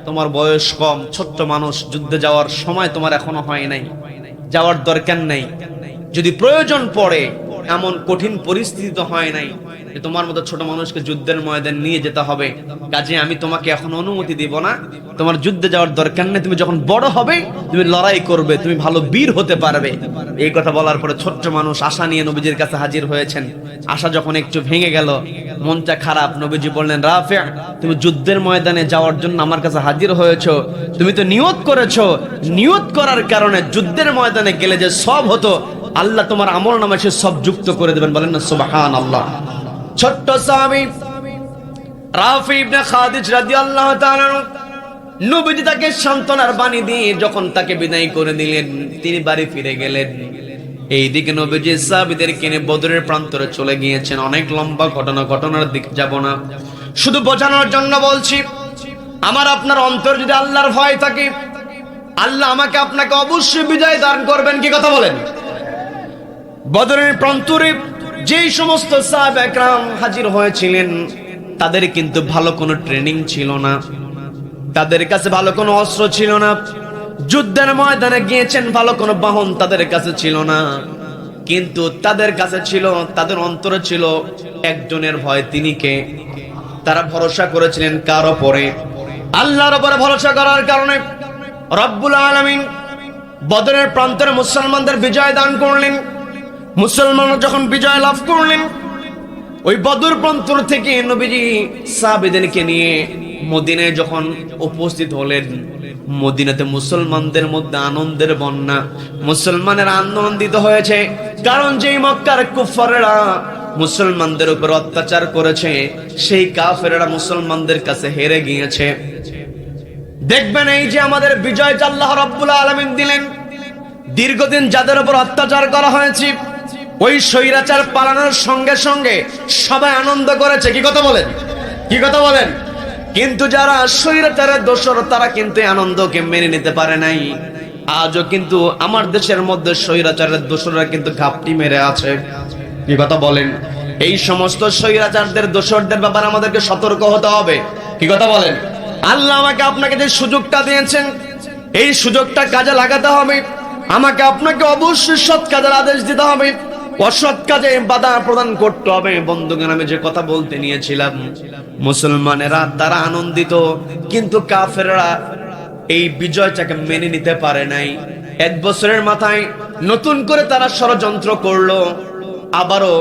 তোমার বয়স কম, ছোট্ট মানুষ, যুদ্ধে যাওয়ার সময় তোমার এখনো হয় নাই, যাওয়ার দরকার নাই। যদি প্রয়োজন পড়ে, এমন কঠিন পরিস্থিতি তো হয় নাই যে তোমার মতো ছোট মানুষকে যুদ্ধের ময়দানে নিয়ে যেতে হবে, কাজে আমি তোমাকে এখন অনুমতি দিব না, তোমার যুদ্ধে যাওয়ার দরকার নেই, তুমি যখন বড় হবে তুমি লড়াই করবে, তুমি ভালো বীর হতে পারবে। এই কথা বলার পরে ছোট্ট মানুষ আশা নিয়ে নবীজির কাছে হাজির হয়েছেন। আশা যখন একটু ভেঙে গেল, মনটা খারাপ, নবীজি বললেন, রাফি, তুমি যুদ্ধের ময়দানে যাওয়ার জন্য আমার কাছে হাজির হয়েছো, তুমি তো নিয়ত করেছো, নিয়ত করার কারণে যুদ্ধের ময়দানে গেলে যে সব হতো আল্লাহ তোমার আমলনামায় সে সব যুক্ত করে দেবেন। বলেন না সুবহানাল্লাহ। ছোট্ট সাহাবী রাফি ইবনে খাদিজ রাদিয়াল্লাহু তাআলা নবীজি তাকে সান্ত্বনার বাণী দিয়ে যখন তাকে বিদায় করে দিলেন, তিনি বাড়ি ফিরে গেলেন। এইদিকে নবীজি সাহাবীদেরকে নিয়ে বদরের প্রান্তরে চলে গিয়েছেন। অনেক লম্বা ঘটনার দিক যাব না, শুধু বোঝানোর জন্য বলছি, আমার আপনার অন্তর যদি আল্লাহর ভয় থাকে, আল্লাহ আমাকে আপনাকে অবশ্যই বিজয় দান করবেন। কি কথা বলেন? বদরের প্রান্তরে যেই সমস্ত সাহাবা একরাম হাজির হয়েছিলেন, তাদের কিন্তু ভালো কোনো ট্রেনিং ছিল না, তাদের কাছে ভালো কোনো অস্ত্র ছিল না, যুদ্ধের ময়দানে গিয়েছেন, ভালো কোনো বাহন তাদের কাছে ছিল না, কিন্তু তাদের কাছে ছিল, তাদের অন্তরে ছিল একজনের ভয়। তিনি কে? তারা ভরসা করেছিলেন কার উপরে? আল্লাহর উপরে ভরসা করার কারণে রব্বুল আলামিন বদরের প্রান্তরে মুসলমানদের বিজয় দান করলেন। মুসলমানরা যখন বিজয় লাভ করলেন, ওই বদর প্রান্তর থেকে নবীজি সাহাবীদেরকে নিয়ে মদিনায় যখন উপস্থিত হলেন, মদিনাতে মুসলমানদের মধ্যে আনন্দের বন্যা। মুসলমানেরা আনন্দিত হয়েছে, কারণ যেই মক্কার কুফাররা মুসলমানদের উপর অত্যাচার করেছে, সেই কাফেররা মুসলমানদের কাছে হেরে গিয়েছে। দেখবেন এই যে আমাদের বিজয় আল্লাহ রাব্বুল আলামিন দিলেন, দীর্ঘদিন যাদের উপর অত্যাচার করা হয়েছে, ওই স্বৈরাচার পালানোর সঙ্গে সঙ্গে সবাই আনন্দ করেছে। কি কথা বলেন? কি কথা বলেন? কিন্তু যারা স্বৈরাচারের দোসর, তারা কিন্তু আনন্দকে মেনে নিতে পারে নাই। আজও কিন্তু আমার দেশের মধ্যে স্বৈরাচারের দোসররা কিন্তু ঘাপটি মেরে আছে। কি কথা বলেন? এই সমস্ত স্বৈরাচারদের দোসরদের ব্যাপারে আমাদেরকে সতর্ক হতে হবে। কি কথা বলেন? আল্লাহ আমাকে আপনাকে যে সুযোগটা দিয়েছেন, এই সুযোগটা কাজে লাগাতে হবে। আমাকে আপনাকে অবশ্যই সৎ কাজের আদেশ দিতে হবে, অসৎ কাজে বাধা প্রদান করতে হবে। বন্ধুগণ, আমি যে কথা বলতে নিয়েছিলাম, মুসলমানেরা তারা আনন্দিত, কিন্তু কাফেররা এই বিজয়টাকে মেনে নিতে পারে নাই। এক বছরের মাথায় নতুন করে তারা ষড়যন্ত্র করলো, আবারও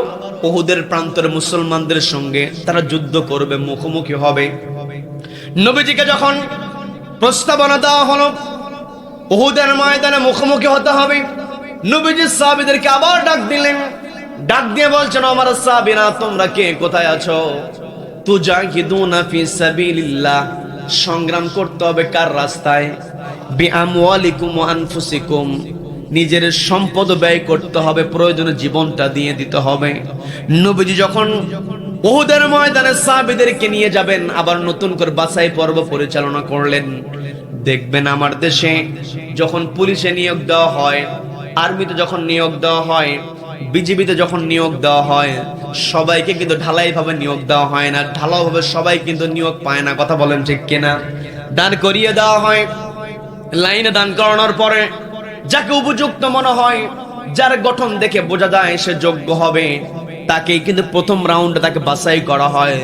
উহুদের প্রান্তরে মুসলমানদের সঙ্গে তারা যুদ্ধ করবে, মুখোমুখি হবে। নবীজিকে যখন প্রস্তাবনা দেওয়া হলো উহুদের ময়দানে মুখোমুখি হতে হবে, নবীজি সাহাবীদেরকে আবার ডাক দিলেন। ডাক দিয়ে বলছেন, আমার সাহাবীরা, তোমরা কে কোথায় আছো? তুজাহিদুনা ফি সাবিলিল্লাহ, সংগ্রাম করতে হবে কার রাস্তায়? বিআমওয়ালিকুম ওয়া আনফুসিকুম, নিজের সম্পদ ব্যয় করতে হবে, প্রয়োজনে জীবনটা দিয়ে দিতে হবে। নবীজি যখন উহুদের ময়দানে সাহাবীদেরকে নিয়ে যাবেন, আবার নতুন করে বাছাই পর্ব পরিচালনা করলেন। দেখবেন আমার দেশে যখন পুলিশে নিয়োগ দেওয়া হয়, আর্মিতে যখন নিয়োগ দেওয়া হয়, বিজিবিতে যখন নিয়োগ দেওয়া হয়, সবাইকে কিন্তু ঢালাই ভাবে নিয়োগ দেওয়া হয় না, ঢালাও ভাবে সবাই কিন্তু নিয়োগ পায় না। কথা বলেন ঠিক কিনা? দাঁড় করিয়ে দেওয়া হয়। লাইনে দান করানোর পরে যাকে উপযুক্ত মনে হয়, যার গঠন দেখে বোঝা যায় সে যোগ্য হবে, তাকেই কিন্তু প্রথম রাউন্ডে তাকে বাছাই করা হয়।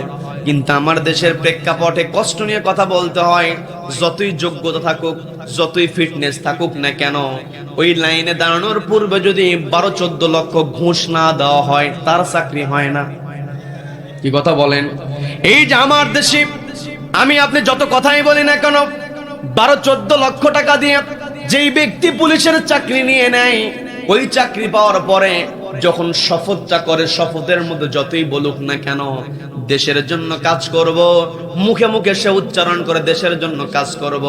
কিন্তু আমার দেশের প্রেক্ষাপটে কষ্ট নিয়ে কথা বলতে হয়, যতই যোগ্যতা থাকুক, যতই ফিটনেস থাকুক না কেন, ওই লাইনে দাঁড়ানোর পূর্বে যদি 12-14 লক্ষ ঘুষ না দেওয়া হয়, তার চাকরি হয় না। কি কথা বলেন? এই যে আমার দেশে আমি আপনি যত কথাই বলি না কেন, 12-14 লক্ষ টাকা দিয়ে যেই ব্যক্তি পুলিশের চাকরি নিয়ে নেয়, ওই চাকরি পাওয়ার পরে যখন শপথটা করে, শপথের মধ্যে যতই বলুক না কেন দেশের জন্য কাজ করব, মুখে মুখে সে উচ্চারণ করে দেশের জন্য কাজ করব,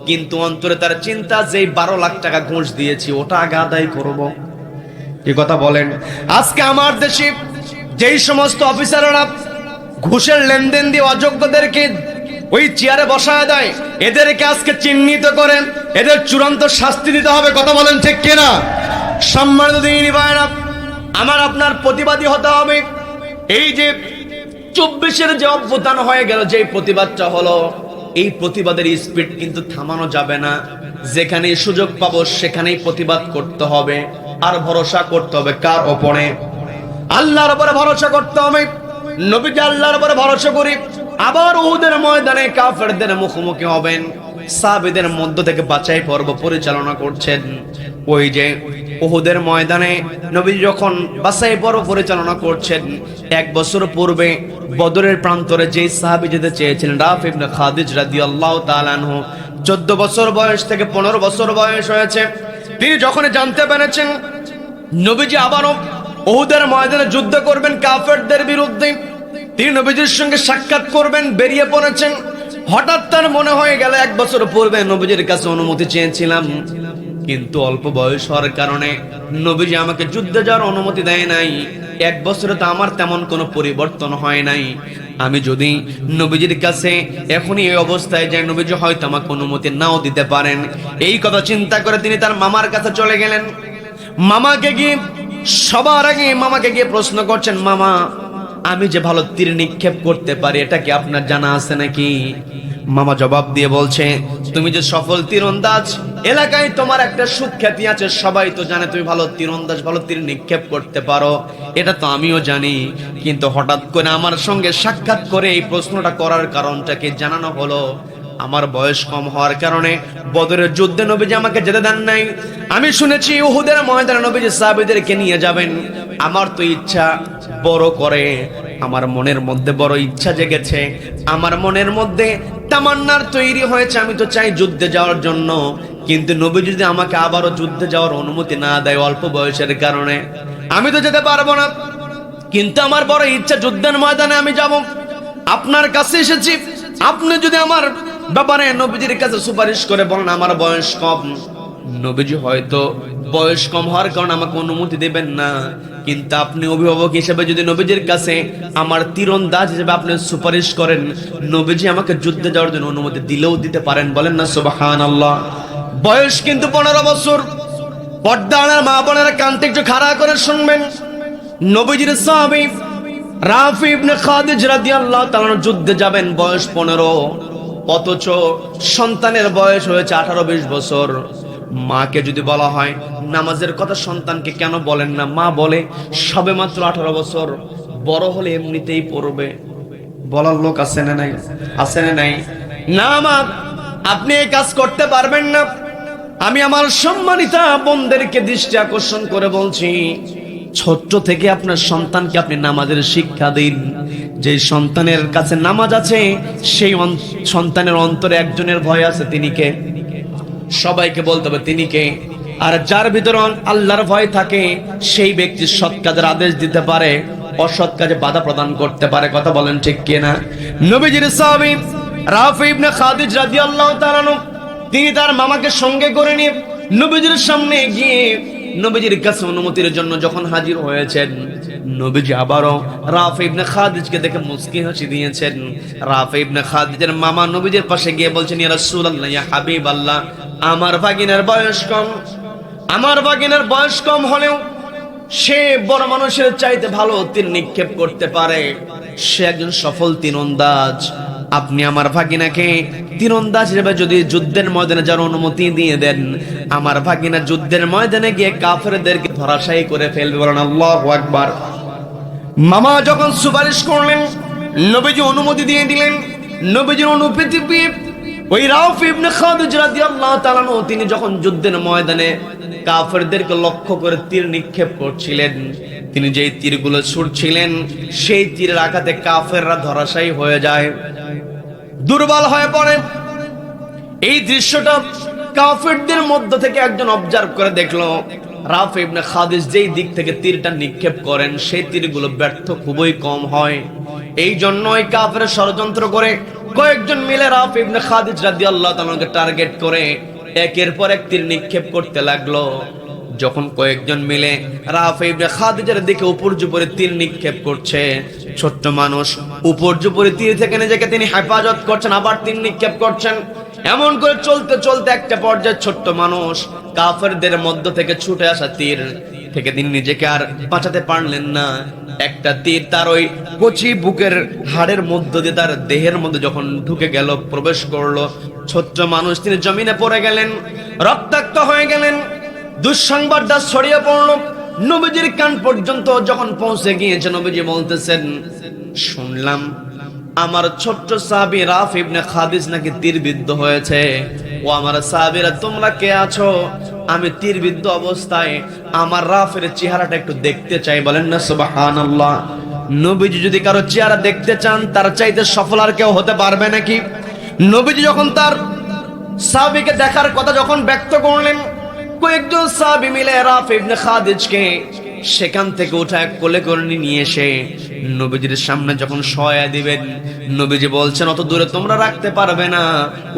কিন্তু অন্তরে তার চিন্তা যে 12 লাখ টাকা ঘুষ দিয়েছি ওটা আগে আদায় করব। কি কথা বলেন? আজকে আমার দেশে যেই সমস্ত অফিসাররা ঘুষের লেনদেন দিয়ে অযোগ্যদেরকে ওই চেয়ারে বসায় দেয়, এদেরকে আজকে চিহ্নিত করেন, এদের চূড়ান্ত শাস্তি দিতে হবে। কথা বলেন ঠিক কিনা? সম্মানিত দিনী ভাইরা, আমার আপনার প্রতিবাদী হতে হবে। এই যে 24-এর যে অভ্যুত্থান হয়ে গেল, যে প্রতিবাদটা হলো, এই প্রতিবাদের স্পিড কিন্তু থামানো যাবে না। যেখানেই সুযোগ পাবো সেখানেই প্রতিবাদ করতে হবে। আর ভরসা করতে হবে কার ওপরে? আল্লাহর উপরে ভরসা করতে হবে। নবীজি আল্লাহর উপরে ভরসা করি। আবার উহুদের ময়দানে কাফেরদের মুখোমুখি হবেন। সাহাবীদের মধ্য থেকে বাছাই পর্ব পরিচালনা করছেন। ওই যে উহুদের ময়দানে নবী যখন বাছাই পর্ব পরিচালনা করছেন, 1 বছর পূর্বে বদরের প্রান্তরে যেই সাহাবী যেতে চেয়েছিলেন, রাফি ইবনে খাদিজ রাদিয়াল্লাহু তাআলা আনহু, 14 বছর বয়স থেকে 15 বছর বয়স হয়েছে, তিনি যখন জানতে পেরেছেন নবীজি আবারও উহুদের ময়দানে যুদ্ধ করবেন কাফেরদের বিরুদ্ধে, তিনি নবীজির সঙ্গে সাক্ষাৎ করবেন, বেরিয়ে পড়েছেন। হঠাৎ তার মনে হয়ে গেল 1 বছর পূর্বে নবীজির কাছে অনুমতি চেয়েছিলাম, কিন্তু অল্প বয়স হওয়ার কারণে নবীজি আমাকে যুদ্ধে যাওয়ার অনুমতি দেয় নাই। 1 বছরে তো আমার তেমন কোনো পরিবর্তন হয় নাই। আমি যদি নবীজির কাছে এখনই এই অবস্থায় যাই, নবীজি হয়তো আমাকে অনুমতি নাও দিতে পারেন। এই কথা চিন্তা করে তিনি তার মামার কাছে চলে গেলেন। মামাকে গিয়ে সবার আগে মামাকে গিয়ে প্রশ্ন করছেন, মামা আমি যে ভালো তীর নিক্ষেপ করতে পারি এটা কি আপনার জানা আছে নাকি? মামা জবাব দিয়ে বলছে, তুমি যে সফল তীরন্দাজ, এলাকায় তোমার একটা সুখ্যাতি আছে, সবাই তো জানে তুমি ভালো তীরন্দাজ, ভালো তীর নিক্ষেপ করতে পারো, এটা তো আমিও জানি। কিন্তু হঠাৎ করে আমার সঙ্গে সাক্ষাৎ করে এই প্রশ্নটা করার কারণটাকে জানানো হলো। আমার বয়স কম হওয়ার কারণে বদরের যুদ্ধে নবীজি আমাকে যেতে দেন নাই। আমি শুনেছি উহুদের ময়দানে নবীজি সাহাবীদেরকে নিয়ে যাবেন। আমার তো ইচ্ছা বড় করে, আমার মনের মধ্যে বড় ইচ্ছা জেগেছে, আমার মনের মধ্যে তামান্নার তৈরি হয়েছে, আমি তো চাই যুদ্ধে যাওয়ার জন্য। কিন্তু নবী যদি আমাকে আবারও যুদ্ধে যাওয়ার অনুমতি না দেয় অল্প বয়সের কারণে, আমি তো যেতে পারবো না। কিন্তু আমার বড় ইচ্ছা যুদ্ধের ময়দানে আমি যাব। আপনার কাছে এসেছি, আপনি যদি আমার ব্যাপারে নবীজির কাছে সুপারিশ করে বলেন আমার বয়স কম, নবীজি হয়তো বয়স কম হওয়ার কারণে আমাকে অনুমতি দেবেন না, কিন্তু আপনি অভিভাবক হিসেবে যদি নবীজির কাছে আমার তীরন্দাজ হিসেবে আপনি সুপারিশ করেন, নবীজি আমাকে যুদ্ধে যাওয়ার জন্য অনুমতি দিলেও দিতে পারেন। বলেন না সুবহানাল্লাহ। বয়স কিন্তু 15 বছর। পর্দার মা বোনেরা কানতে একটু খাড়া করে শুনবেন। নবীজির সাহাবী রাফি ইবনে খাদিজ রাদিয়াল্লাহু তাআলা যুদ্ধে যাবেন, বয়স 15, অথচ সন্তানের বয়স হয়েছে 18-20 বছর। মাকে যদি বলা হয় নামাজের কথা সন্তানকে কেন বলেন না, মা বলে সবে মাত্র 18 বছর, বড় হলে এমনিতেই পড়বে। বলার লোক আছে না নাই? আছে না নাই? না মা, আপনি এই কাজ করতে পারবেন না। আমি আমার সম্মানিতা বোনদেরকে দৃষ্টি আকর্ষণ করে বলছি, ছোট্ট থেকে আপনার সন্তানকে আপনি নামাজের শিক্ষা দিন। যে সন্তানের কাছে নামাজ আছে সেই সন্তানের অন্তরে একজনের ভয় আছে, তিনি কে? সবাইকে বলতে হবে তিনি কে। আর যার ভিতরে আল্লাহর ভয় থাকে সেই ব্যক্তি সৎ কাজের আদেশ দিতে পারে, অসৎ কাজে বাধা প্রদান করতে পারে। কথা বলেন ঠিক কিনা? নবীজির সাহাবী রাফি ইবনে খাদিজ রাদিয়াল্লাহু তাআলা তিনি তার মামাকে সঙ্গে করে নিয়ে নবীজির সামনে গিয়ে নবীজির কাছে অনুমতির জন্য যখন হাজির হয়েছেন, নবীজি আবারও রাফি ইবনে খাদিজকে দেখে মুস্কি হাসি দিয়েছেন। রাফি ইবনে খাদিজের মামা নবীজির পাশে গিয়ে বলছেন, ইয়া রাসূলুল্লাহ, ইয়া হাবিবাল্লাহ, আমার ভাগিনের বয়স কম। আমার ভাগিনের বয়স কম হলেও সে বড় মানুষের চাইতে ভালো তীর নিক্ষেপ করতে পারে, সে একজন সফল তীরন্দাজ। আপনি আমার ভাগিনাকে তীরন্দাজ হিসেবে যদি যুদ্ধের ময়দানে যাওয়ার অনুমতি দিয়ে দেন, আমার ভাগিনা যুদ্ধের ময়দানে গিয়ে কাফেরদেরকে ধরাশায়ী করে ফেলবে। বলেন আল্লাহু আকবার। মামা যখন সুপারিশ করলেন, নবীজি অনুমতি দিয়ে দিলেন। নবীজির অনুমতি পেয়ে ওই রাফি ইবনে খাদিজ রাদিয়াল্লাহু তাআলা তিনি যখন যুদ্ধের ময়দানে কাফেরদেরকে লক্ষ্য করে তীর নিক্ষেপ করছিলেন, তিনি যেই তীরগুলো ছুড়ছিলেন সেই তীরের আঘাতে কাফেররা ধরাশায়ী হয়ে যায়, দুর্বল হয়ে পড়ে। এই দৃশ্যটা কাফেরদের মধ্য থেকে একজন অবজার্ভ করে দেখলো। রাফি ইবনে খাদিজ যেই দিক থেকে তীরটা নিক্ষেপ করেন সেই তীরগুলো ব্যর্থ খুবই কম হয়। এই জন্যই কাফের ষড়যন্ত্র করে কয়েকজন মিলে রাফি ইবনে খাদিজ রাদিয়াল্লাহু তাআলাকে টার্গেট করে একের পর এক তীর নিক্ষেপ করতে লাগলো। যখন কয়েকজন মিলে রাফি ইবনে খাদিজের দিকে উপর্যুপরি তীর নিক্ষেপ করছে, ছোট্ট মানুষ উপর্যুপরি তীর থেকে নিজেকে তিনি হেফাজত করছেন, আবার তীর নিক্ষেপ করছেন। এমন করে চলতে চলতে একটা পর্যায়ে ছোট্ট মানুষ কাফেরদের মধ্য থেকে ছুটে আসা তীর থেকে তিনি নিজেকে আর বাঁচাতে পারলেন না। একটা তীর তার ওই কচি বুকের হাড়ের মধ্য দিয়ে তার দেহের মধ্যে যখন ঢুকে গেল, প্রবেশ করলো, ছোট্ট মানুষ তিনি জমিনে পড়ে গেলেন, রক্তাক্ত হয়ে গেলেন। দুঃসংবাদটা ছড়িয়ে পড়ল নবীজির কান পর্যন্ত। যখন পৌঁছে গিয়েছে, নবীজি বলতেছেন, শুনলাম আমার ছোট্ট সাহাবী রাফি ইবনে খাদিজ নাকি তীরবিদ্ধ হয়েছে। ও আমার সাহাবীরা, তোমরা কে আছো? আমি তীরবিদ্ধ অবস্থায় আমার রাফের চেহারাটা একটু দেখতে চাই। বলেন না সুবহানাল্লাহ। নবীজি যদি কারো চেহারা দেখতে চান, তার চাইতে সফল আর কেউ হতে পারবে নাকি? নবীজি যখন তার সাহাবীকে দেখার কথা যখন ব্যক্ত করলেন, কয়েকজন সাহাবী মিলে রাফি ইবনে খাদিজকে সেখান থেকে উঠায় কোলে করে নিয়ে এসে নবীজির সামনে যখন শোয়া দিবেন, নবীজি বলছেন, অত দূরে তোমরা রাখতে পারবে না,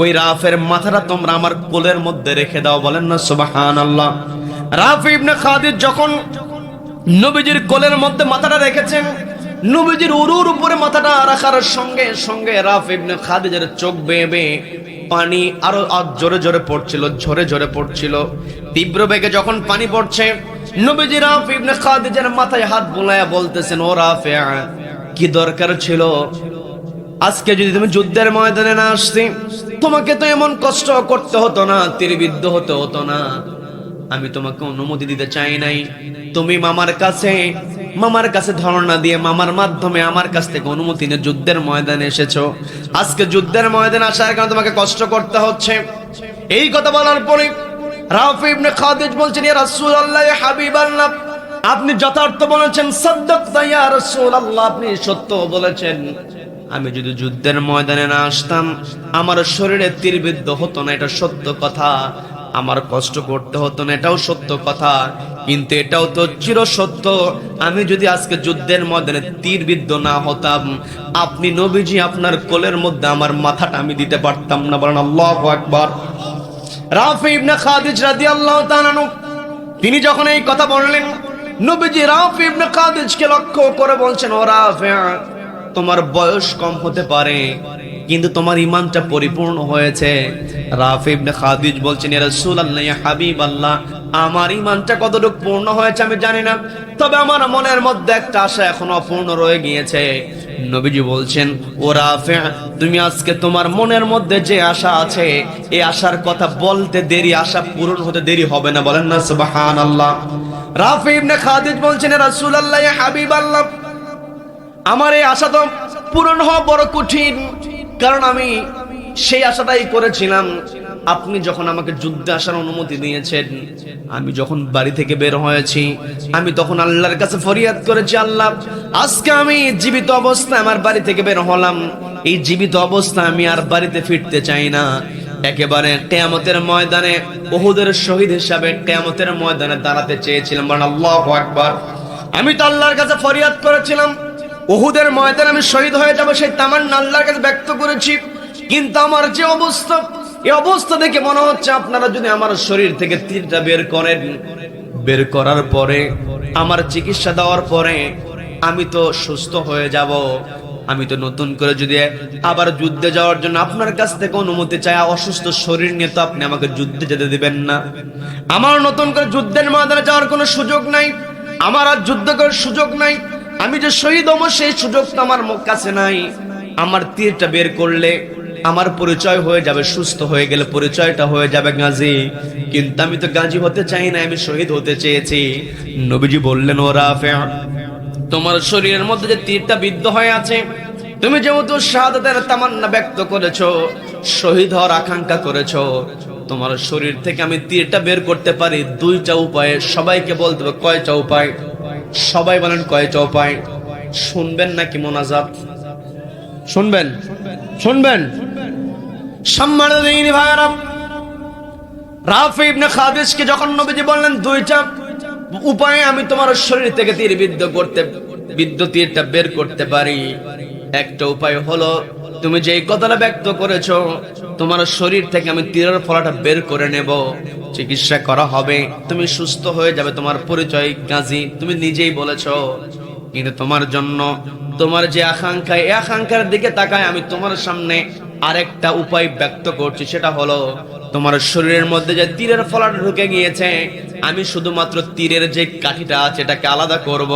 ওই রাফের মাথাটা তোমরা আমার কোলের মধ্যে রেখে দাও। বলেন না সুবহানাল্লাহ। রাফি ইবনে খাদিজ যখন নবীজির কোলের মধ্যে মাথাটা রেখেছেন, নবীজির উরুর উপরে মাথাটা রাখার সঙ্গে সঙ্গে রাফি ইবনে খাদিজের চোখ বেয়ে বেয়ে পানি আরো জোরে জোরে পড়ছিল, ঝরে ঝরে পড়ছিল। তীব্র বেগে যখন পানি পড়ছে, নবীজি রাফি ইবনে খাদিজের মাথায় হাত বুলায়া বলতেছেন, ও রাফি, কি দরকার ছিল আজকে যদি তুমি যুদ্ধের ময়দানে না আসতে, তোমাকে তো এমন কষ্ট করতে হতো না, তীরবিদ্ধ হতে হতো না। আমি তোমাকে অনুমতি দিতে চাই নাই। তুমি মামার কাছে ধারণা দিয়ে মামার মাধ্যমে আমার কাছ থেকে অনুমতি নিয়ে যুদ্ধের ময়দানে এসেছো। আজকে যুদ্ধের ময়দানে আসার কারণে তোমাকে কষ্ট করতে হচ্ছে। এই কথা বলার পরে রাফি ইবনে খাদিজ বলছেন, ইয়া রাসূলুল্লাহ, ইয়া হাবিবাল্লাহ, আপনি যথার্থ বলেছেন, সাদ্দাকতা ইয়া রাসূলুল্লাহ, আপনি সত্য বলেছেন। আমি যদি যুদ্ধের ময়দানে না আসতাম, আমার শরীরে তীরবিদ্ধ হতো না, এটা সত্য কথা। আমার কষ্ট করতে হতো না, এটাও সত্য কথা। কিন্তু এটাও তো চির সত্য, আমি যদি আজকে যুদ্ধের ময়দানে তীরবিদ্ধ না হতাম, আপনি নবীজি আপনার কোলের মধ্যে আমার মাথাটা আমি দিতে পারতাম না। বলেন আল্লাহু আকবার। রাফি ইবনে খাদিজ রাদিয়াল্লাহু তাআলা আনহু তিনি যখন এই কথা বললেন, নবীজি রাফি ইবনে খাদিজকে লক্ষ্য করে বলছেন, ও রাফি, তোমার বয়স কম হতে পারে কিন্তু তোমার ঈমানটা পরিপূর্ণ হয়েছে। রাফি ইবনে খাদিজ বলছেন, ইয়া রাসূলুল্লাহ, ইয়া হাবিবাল্লাহ, আমার ঈমানটা কতটুকু পূর্ণ হয়েছে আমি জানি না, তবে আমার মনের মধ্যে একটা আশা এখনো অপূর্ণ রয়ে গিয়েছে। নবীজি বলছেন, ও রাফি, তুমি আজকে তোমার মনের মধ্যে যে আশা আছে, এই আশার কথা বলতে দেরি, আশা পূরণ হতে দেরি হবে না। বলেন না সুবহানাল্লাহ। রাফি ইবনে খাদিজ বলছেন, ইয়া রাসূলুল্লাহ, ইয়া হাবিবাল্লাহ, আমার এই আশা তো পূরণ হওয়া বড় কঠিন, কারণ আমি সেই আশাটাই করেছিলাম আপনি যখন আমাকে যুদ্ধে আসার অনুমতি দিয়েছেন। আমি যখন বাড়ি থেকে বের হয়েছি, আমি তখন আল্লাহর কাছে ফরিয়াদ করেছি, আল্লাহ, আজকে আমি জীবিত অবস্থায় আমার বাড়ি থেকে বের হলাম, এই জীবিত অবস্থায় আমি আর বাড়িতে ফিরতে চাই না। একেবারে কিয়ামতের ময়দানে উহুদের শহীদ হিসাবে কিয়ামতের ময়দানে দাঁড়াতে চেয়েছিলাম। বলেন আল্লাহু আকবার। আমি তো আল্লাহর কাছে ফরিয়াদ করেছিলাম, উহুদের ময়দানে আমি শহীদ হয়ে যাব, সেই তামান্না আল্লাহর কাছে ব্যক্ত করেছি। কিন্তু আমার যে অবস্থা, এই অবস্থা দেখে মনে হচ্ছে আপনারা যদি আমার শরীর থেকে তীরটা বের করেন, বের করার পরে আমার চিকিৎসা দেওয়ার পরে আমি তো সুস্থ হয়ে যাব। আমি তো নতুন করে যদি আবার যুদ্ধে যাওয়ার জন্য আপনার কাছ থেকে অনুমতি চাই, অসুস্থ শরীর নিয়ে তো আপনি আমাকে যুদ্ধে যেতে দিবেন না। আমার নতুন করে যুদ্ধের ময়দানে যাওয়ার কোনো সুযোগ নাই, আমার আর যুদ্ধ করার সুযোগ নাই। আমি যে শহীদ হব সেই সুযোগটা আমার কাছে নাই। আমার তীরটা বের করলে আমার পরিচয় হয়ে যাবে, সুস্থ হয়ে গেলে পরিচয়টা হয়ে যাবে গাজী। কিন্তু আমি তো গাজী হতে চাই না, আমি শহীদ হতে চেয়েছি। নবীজি বললেন, ও রাফি, তোমার শরীরের মধ্যে যে তীরটা বিদ্ধ হয়ে আছে, তুমি যেহেতু শাহাদাতের তামান্না ব্যক্ত করেছো, শহীদ হওয়ার আকাঙ্ক্ষা করেছো, তোমার শরীর থেকে আমি তীরটা বের করতে পারি দুইটা উপায়ে। সবাইকে বলতে হবে কয়টা উপায়? সবাই বলেন কয়টা উপায়? শুনবেন নাকি মোনাজাত? শুনবেন? শুনবেন? সম্মানিত দিনী ভাইরা, রাফি ইবনে খাদিজকে যখন নবীজি বললেন দুইটা, উপায়ে আমি তোমার শরীর থেকে বিদ্যুৎ তীরটা বের করতে পারি। একটা উপায় হলো তুমি যেই কথাটা ব্যক্ত করেছো, তোমার শরীর থেকে আমি তীরের ফলাটা বের করে নেব, চিকিৎসা করা হবে, তুমি সুস্থ হয়ে যাবে। তোমার পরিচয় গাজী, তুমি নিজেই বলেছো। কিন্তু তোমার জন্য তোমার যে আকাঙ্ক্ষা, এই আকাঙ্ক্ষার দিকে তাকায় আমি তোমার সামনে আরেকটা উপায় ব্যক্ত করছি। সেটা হলো তোমার শরীরের মধ্যে যে তীরের ফলাটা ঢুকে গিয়েছে, আমি শুধুমাত্র তীরের যে কাঠিটা আছে এটাকে আলাদা করব।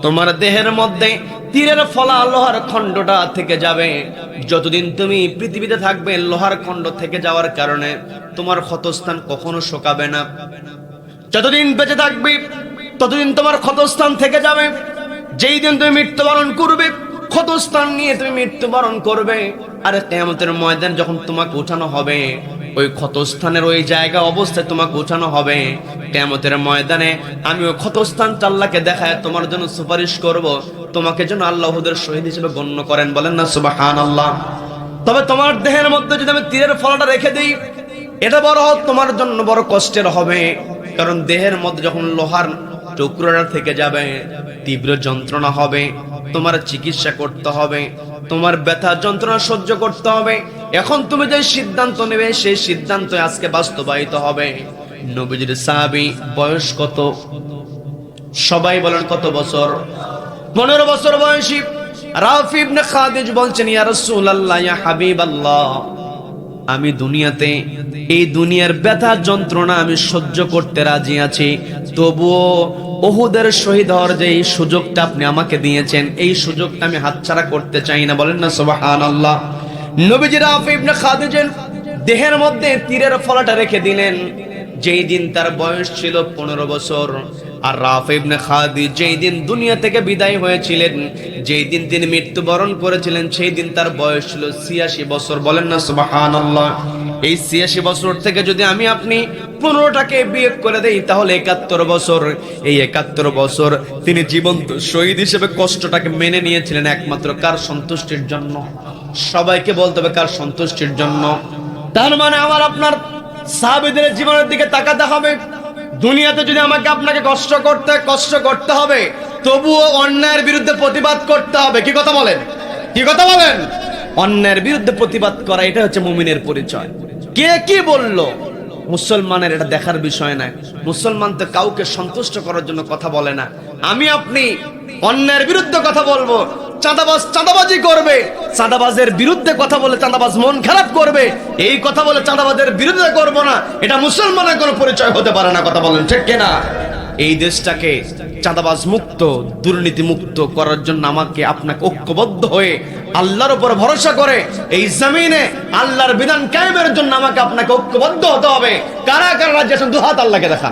তোমার দেহের মধ্যে তীরের ফলা লোহার খণ্ডটা থেকে যাবে। যতদিন তুমি পৃথিবীতে থাকবে, লোহার খণ্ড থেকে যাওয়ার কারণে তোমার ক্ষতস্থান কখনো শুকাবে না। যতদিন বেঁচে থাকবে ততদিন তোমার ক্ষতস্থান থেকে যাবে। যেই দিন তুমি মৃত্যুবরণ করবে, ক্ষতস্থান নিয়ে তুমি মৃত্যুবরণ করবে। আর কিয়ামতের ময়দান যখন তোমাকে উঠানো হবে, ওই ক্ষতস্থানের ওই জায়গা অবস্থায় তোমাকে উঠানো হবে। কিয়ামতের ময়দানে আমি ওই ক্ষতস্থানটা আল্লাহকে দেখায় তোমার জন্য সুপারিশ করব, তোমাকে যেন আল্লাহ উহুদের শহীদ হিসেবে গণ্য করেন। বলেন না সুবহানাল্লাহ। তবে তোমার দেহের মধ্যে যদি আমি তীরের ফলাটা রেখে দিই, এটা বড় তোমার জন্য বড় কষ্টের হবে। কারণ দেহের মধ্যে যখন লোহার টুকরোটা থেকে যাবে, তীব্র যন্ত্রণা হবে, তোমার চিকিৎসা করতে হবে, তোমার ব্যথা যন্ত্রণা সহ্য করতে হবে। এখন তুমি যে সিদ্ধান্ত নেবে, সেই সিদ্ধান্ত আজকে বাস্তবায়িত হবে। নবীজির সাহাবী বয়স কত? সবাই বলেন কত বছর? 15 বছর বয়সী রাফি ইবনে খাদিজ বলছেন, ইয়া রাসূলুল্লাহ, ইয়া হাবিবাল্লাহ, আমি দুনিয়াতে এই দুনিয়ার ব্যথা যন্ত্রণা আমি সহ্য করতে রাজি আছি, তবুও উহুদের শহীদ হওয়ার যে এই সুযোগটা আপনি আমাকে দিয়েছেন, এই সুযোগটা আমি হাতছাড়া করতে চাই না। বলেন না সুবহানাল্লাহ। নবীজি রাফি ইবনে খাদিজের দেহের মধ্যে তীরের ফলাটা রেখে দিলেন যেই দিন তার বয়স ছিল 15 বছর। আর রাফি ইবনে খাদিজ যেই দিন দুনিয়া থেকে বিদায় হয়েছিলেন, যেই দিন তিনি মৃত্যুবরণ করেছিলেন, সেই দিন তার বয়স ছিল 86 বছর। বলেন না সুবহানাল্লাহ। এই 86 বছর থেকে যদি আমি আপনি 15টাকে বিয়োগ করে দেই, তাহলে 71 বছর। এই 71 বছর তিনি জীবন্ত শহীদ হিসেবে কষ্টটাকে মেনে নিয়েছিলেন একমাত্র কার সন্তুষ্টির জন্য? সবাইকে বলতে হবে কার সন্তুষ্টির জন্য। তার মানে আমার আপনার সাহাবীদের জীবনের দিকে তাকাতে হবে। দুনিয়াতে যদি আমাকে আপনাকে কষ্ট করতে হবে, তবুও অন্যায়ের বিরুদ্ধে প্রতিবাদ করতে হবে। কি কথা বলেন? কি কথা বলেন? অন্যায়ের বিরুদ্ধে প্রতিবাদ করা, এটা হচ্ছে মুমিনের পরিচয়। কে কি বলল মুসলমানের এটা দেখার বিষয় না। মুসলমান তো কাউকে সন্তুষ্ট করার জন্য কথা বলে না। আমি আপনি অন্যায়ের বিরুদ্ধে কথা বলবো, চাঁদাবাজ চাঁদাবাজি করবে, চাঁদাবাজের বিরুদ্ধে কথা বলে চাঁদাবাজ মন খারাপ করবে, এই কথা বলে চাঁদাবাজের বিরুদ্ধে করব না, এটা মুসলমানের কোনো পরিচয় হতে পারে না। কথা বলেন ঠিক কিনা? এই দেশটাকে চাঁদাবাজ মুক্ত, দুর্নীতি মুক্ত করার জন্য আমাকে আপনাকে ঐক্যবদ্ধ হয়ে আল্লাহর উপর ভরসা করে এই জমিনে আল্লাহর বিধান কায়েমের জন্য আমাকে আপনাকে ঐক্যবদ্ধ হতে হবে। কারা কারা রাজি আছেন? দুহাত আল্লাহকে দেখা।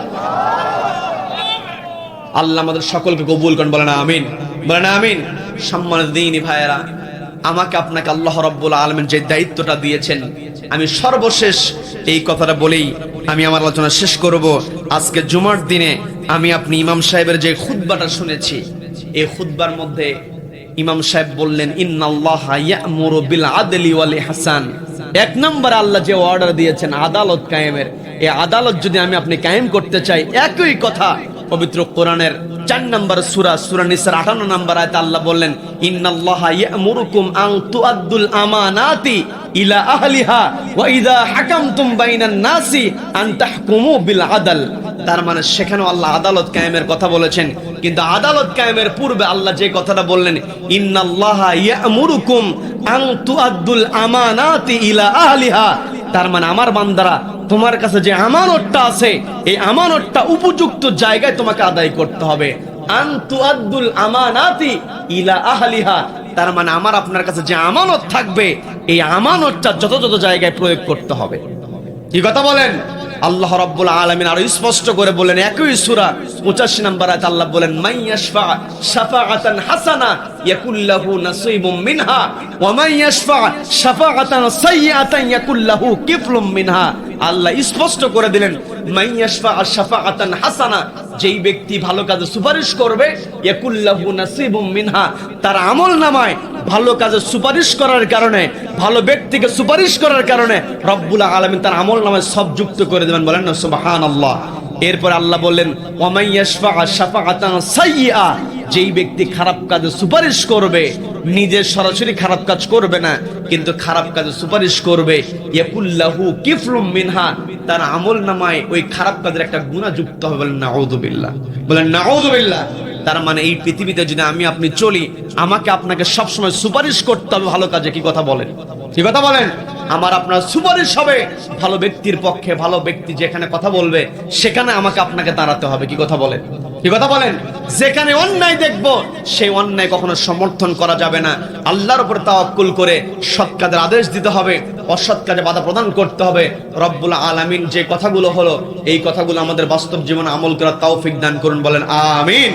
আল্লাহ আমাদের সকলকে কবুল করেন। বলেন আমিন, বলেন আমিন। সম্মানিত দ্বীনি ভাইয়েরা, আমাকে আপনাকে আল্লাহ রাব্বুল আলামিন যে দায়িত্বটা দিয়েছেন, আমি সর্বশেষ এই কথাটা বলেই আমি আমার আলোচনা শেষ করব। আজকে জুমার দিনে আমি আপনি ইমাম সাহেবের যে খুতবাটা শুনেছি, এই খুতবার মধ্যে ইমাম সাহেব বললেন, ইন্নাল্লাহা ইয়া'মুরু বিল আদলি ওয়াল ইহসান। এক নম্বরে আল্লাহ যে অর্ডার দিয়েছেন আদালত কায়েমের, এই আদালত যদি আমি আপনি কায়েম করতে চাই, একই কথা পবিত্র কোরআনের 4 নম্বর সূরা নিসার 58 নম্বর আয়াতে আল্লাহ বললেন, ইন্নাল্লাহা ইয়া'মুরুকুম আন তুআদ্দুল আমানাতি ইলা আহলিহা ওয়া ইযা হাকামতুম বাইনান নাসি আন তাহকুমু বিল আদল। তার মানে সেখানেও আল্লাহ আদালত কায়েমের কথা বলেছেন, কিন্তু আদালত কায়েমের পূর্বে আল্লাহ যে কথাটা বললেন, ইন্নাল্লাহা ইয়া'মুরুকুম আন তুআদ্দুল আমানাতি ইলা আহলিহা, তার মানে আমার বান্দারা, তোমার কাছে যে আমানতটা আছে, এই আমানতটা উপযুক্ত জায়গায় তোমাকে আদায় করতে হবে। আন তুআদ্দুল আমানাতি ইলা আহলিহা, তার মানে আমার আপনার কাছে যে আমানত থাকবে, এই আমানতটা যথাযথ জায়গায় প্রয়োগ করতে হবে। কি কথা বলেন? আল্লাহ রাব্বুল আলামিন আরো স্পষ্ট করে বলেন একই সূরা 85 নম্বর আয়াতে আল্লাহ বলেন, মাইয়াশফা শাফাআতান হাসানা ইয়াকুল্লাহু নাসীবুম মিনহা ওয়া মাইয়াশফা শাফাআতান সাইয়্যাতান ইয়াকুল্লাহু কিফলুম মিনহা। আল্লাহ স্পষ্ট করে দিলেন, মাইয়াশফা শাফাআতান হাসানা, যেই ব্যক্তি ভালো কাজে সুপারিশ করবে, ইয়াকুল্লাহু নাসীবুম মিনহা, তার আমলনামায় ভালো কাজে সুপারিশ করার কারণে, ভালো ব্যক্তিকে সুপারিশ করার কারণে রব্বুল আলামিন তার আমলনামায় সব যুক্ত করে দেবেন। বলেন না সুবহানাল্লাহ। এরপর আল্লাহ বললেন ওয়ামাই ইয়াশফা শাফাআতান সাইয়্যা, যেই ব্যক্তি খারাপ কাজে সুপারিশ করবে, নিজে সরাসরি খারাপ কাজ করবে না কিন্তু খারাপ কাজে সুপারিশ করবে, ইয়াকুল্লাহু কিফলুম মিনহা, তার আমল নামায় ওই খারাপ কাজের একটা গুনাহ যুক্ত হবে। বলেন নাউযুবিল্লাহ, বলেন নাউযুবিল্লাহ। তার মানে এই পৃথিবীতে যদি আমি আপনি চলি, আমাকে আপনাকে সবসময় সুপারিশ করতে হবে ভালো কাজে। কি কথা বলেন? কি কথা বলেন? আমার আপনার সুপারিশ হবে ভালো ব্যক্তির পক্ষে। ভালো ব্যক্তি যেখানে কথা বলবে সেখানে আমাকে আপনাকে দাঁড়াতে হবে। কি কথা বলেন? কি কথা বলেন? যেখানে অন্যায় দেখবো সেই অন্যায় কখনো সমর্থন করা যাবে না। আল্লাহর উপর তাওয়াক্কুল করে সৎ কাজের আদেশ দিতে হবে, অসৎ কাজে বাধা প্রদান করতে হবে। রব্বুল আলামিন যে কথাগুলো হলো এই কথাগুলো আমাদের বাস্তব জীবনে আমল করার তৌফিক দান করুন। বলেন আমিন।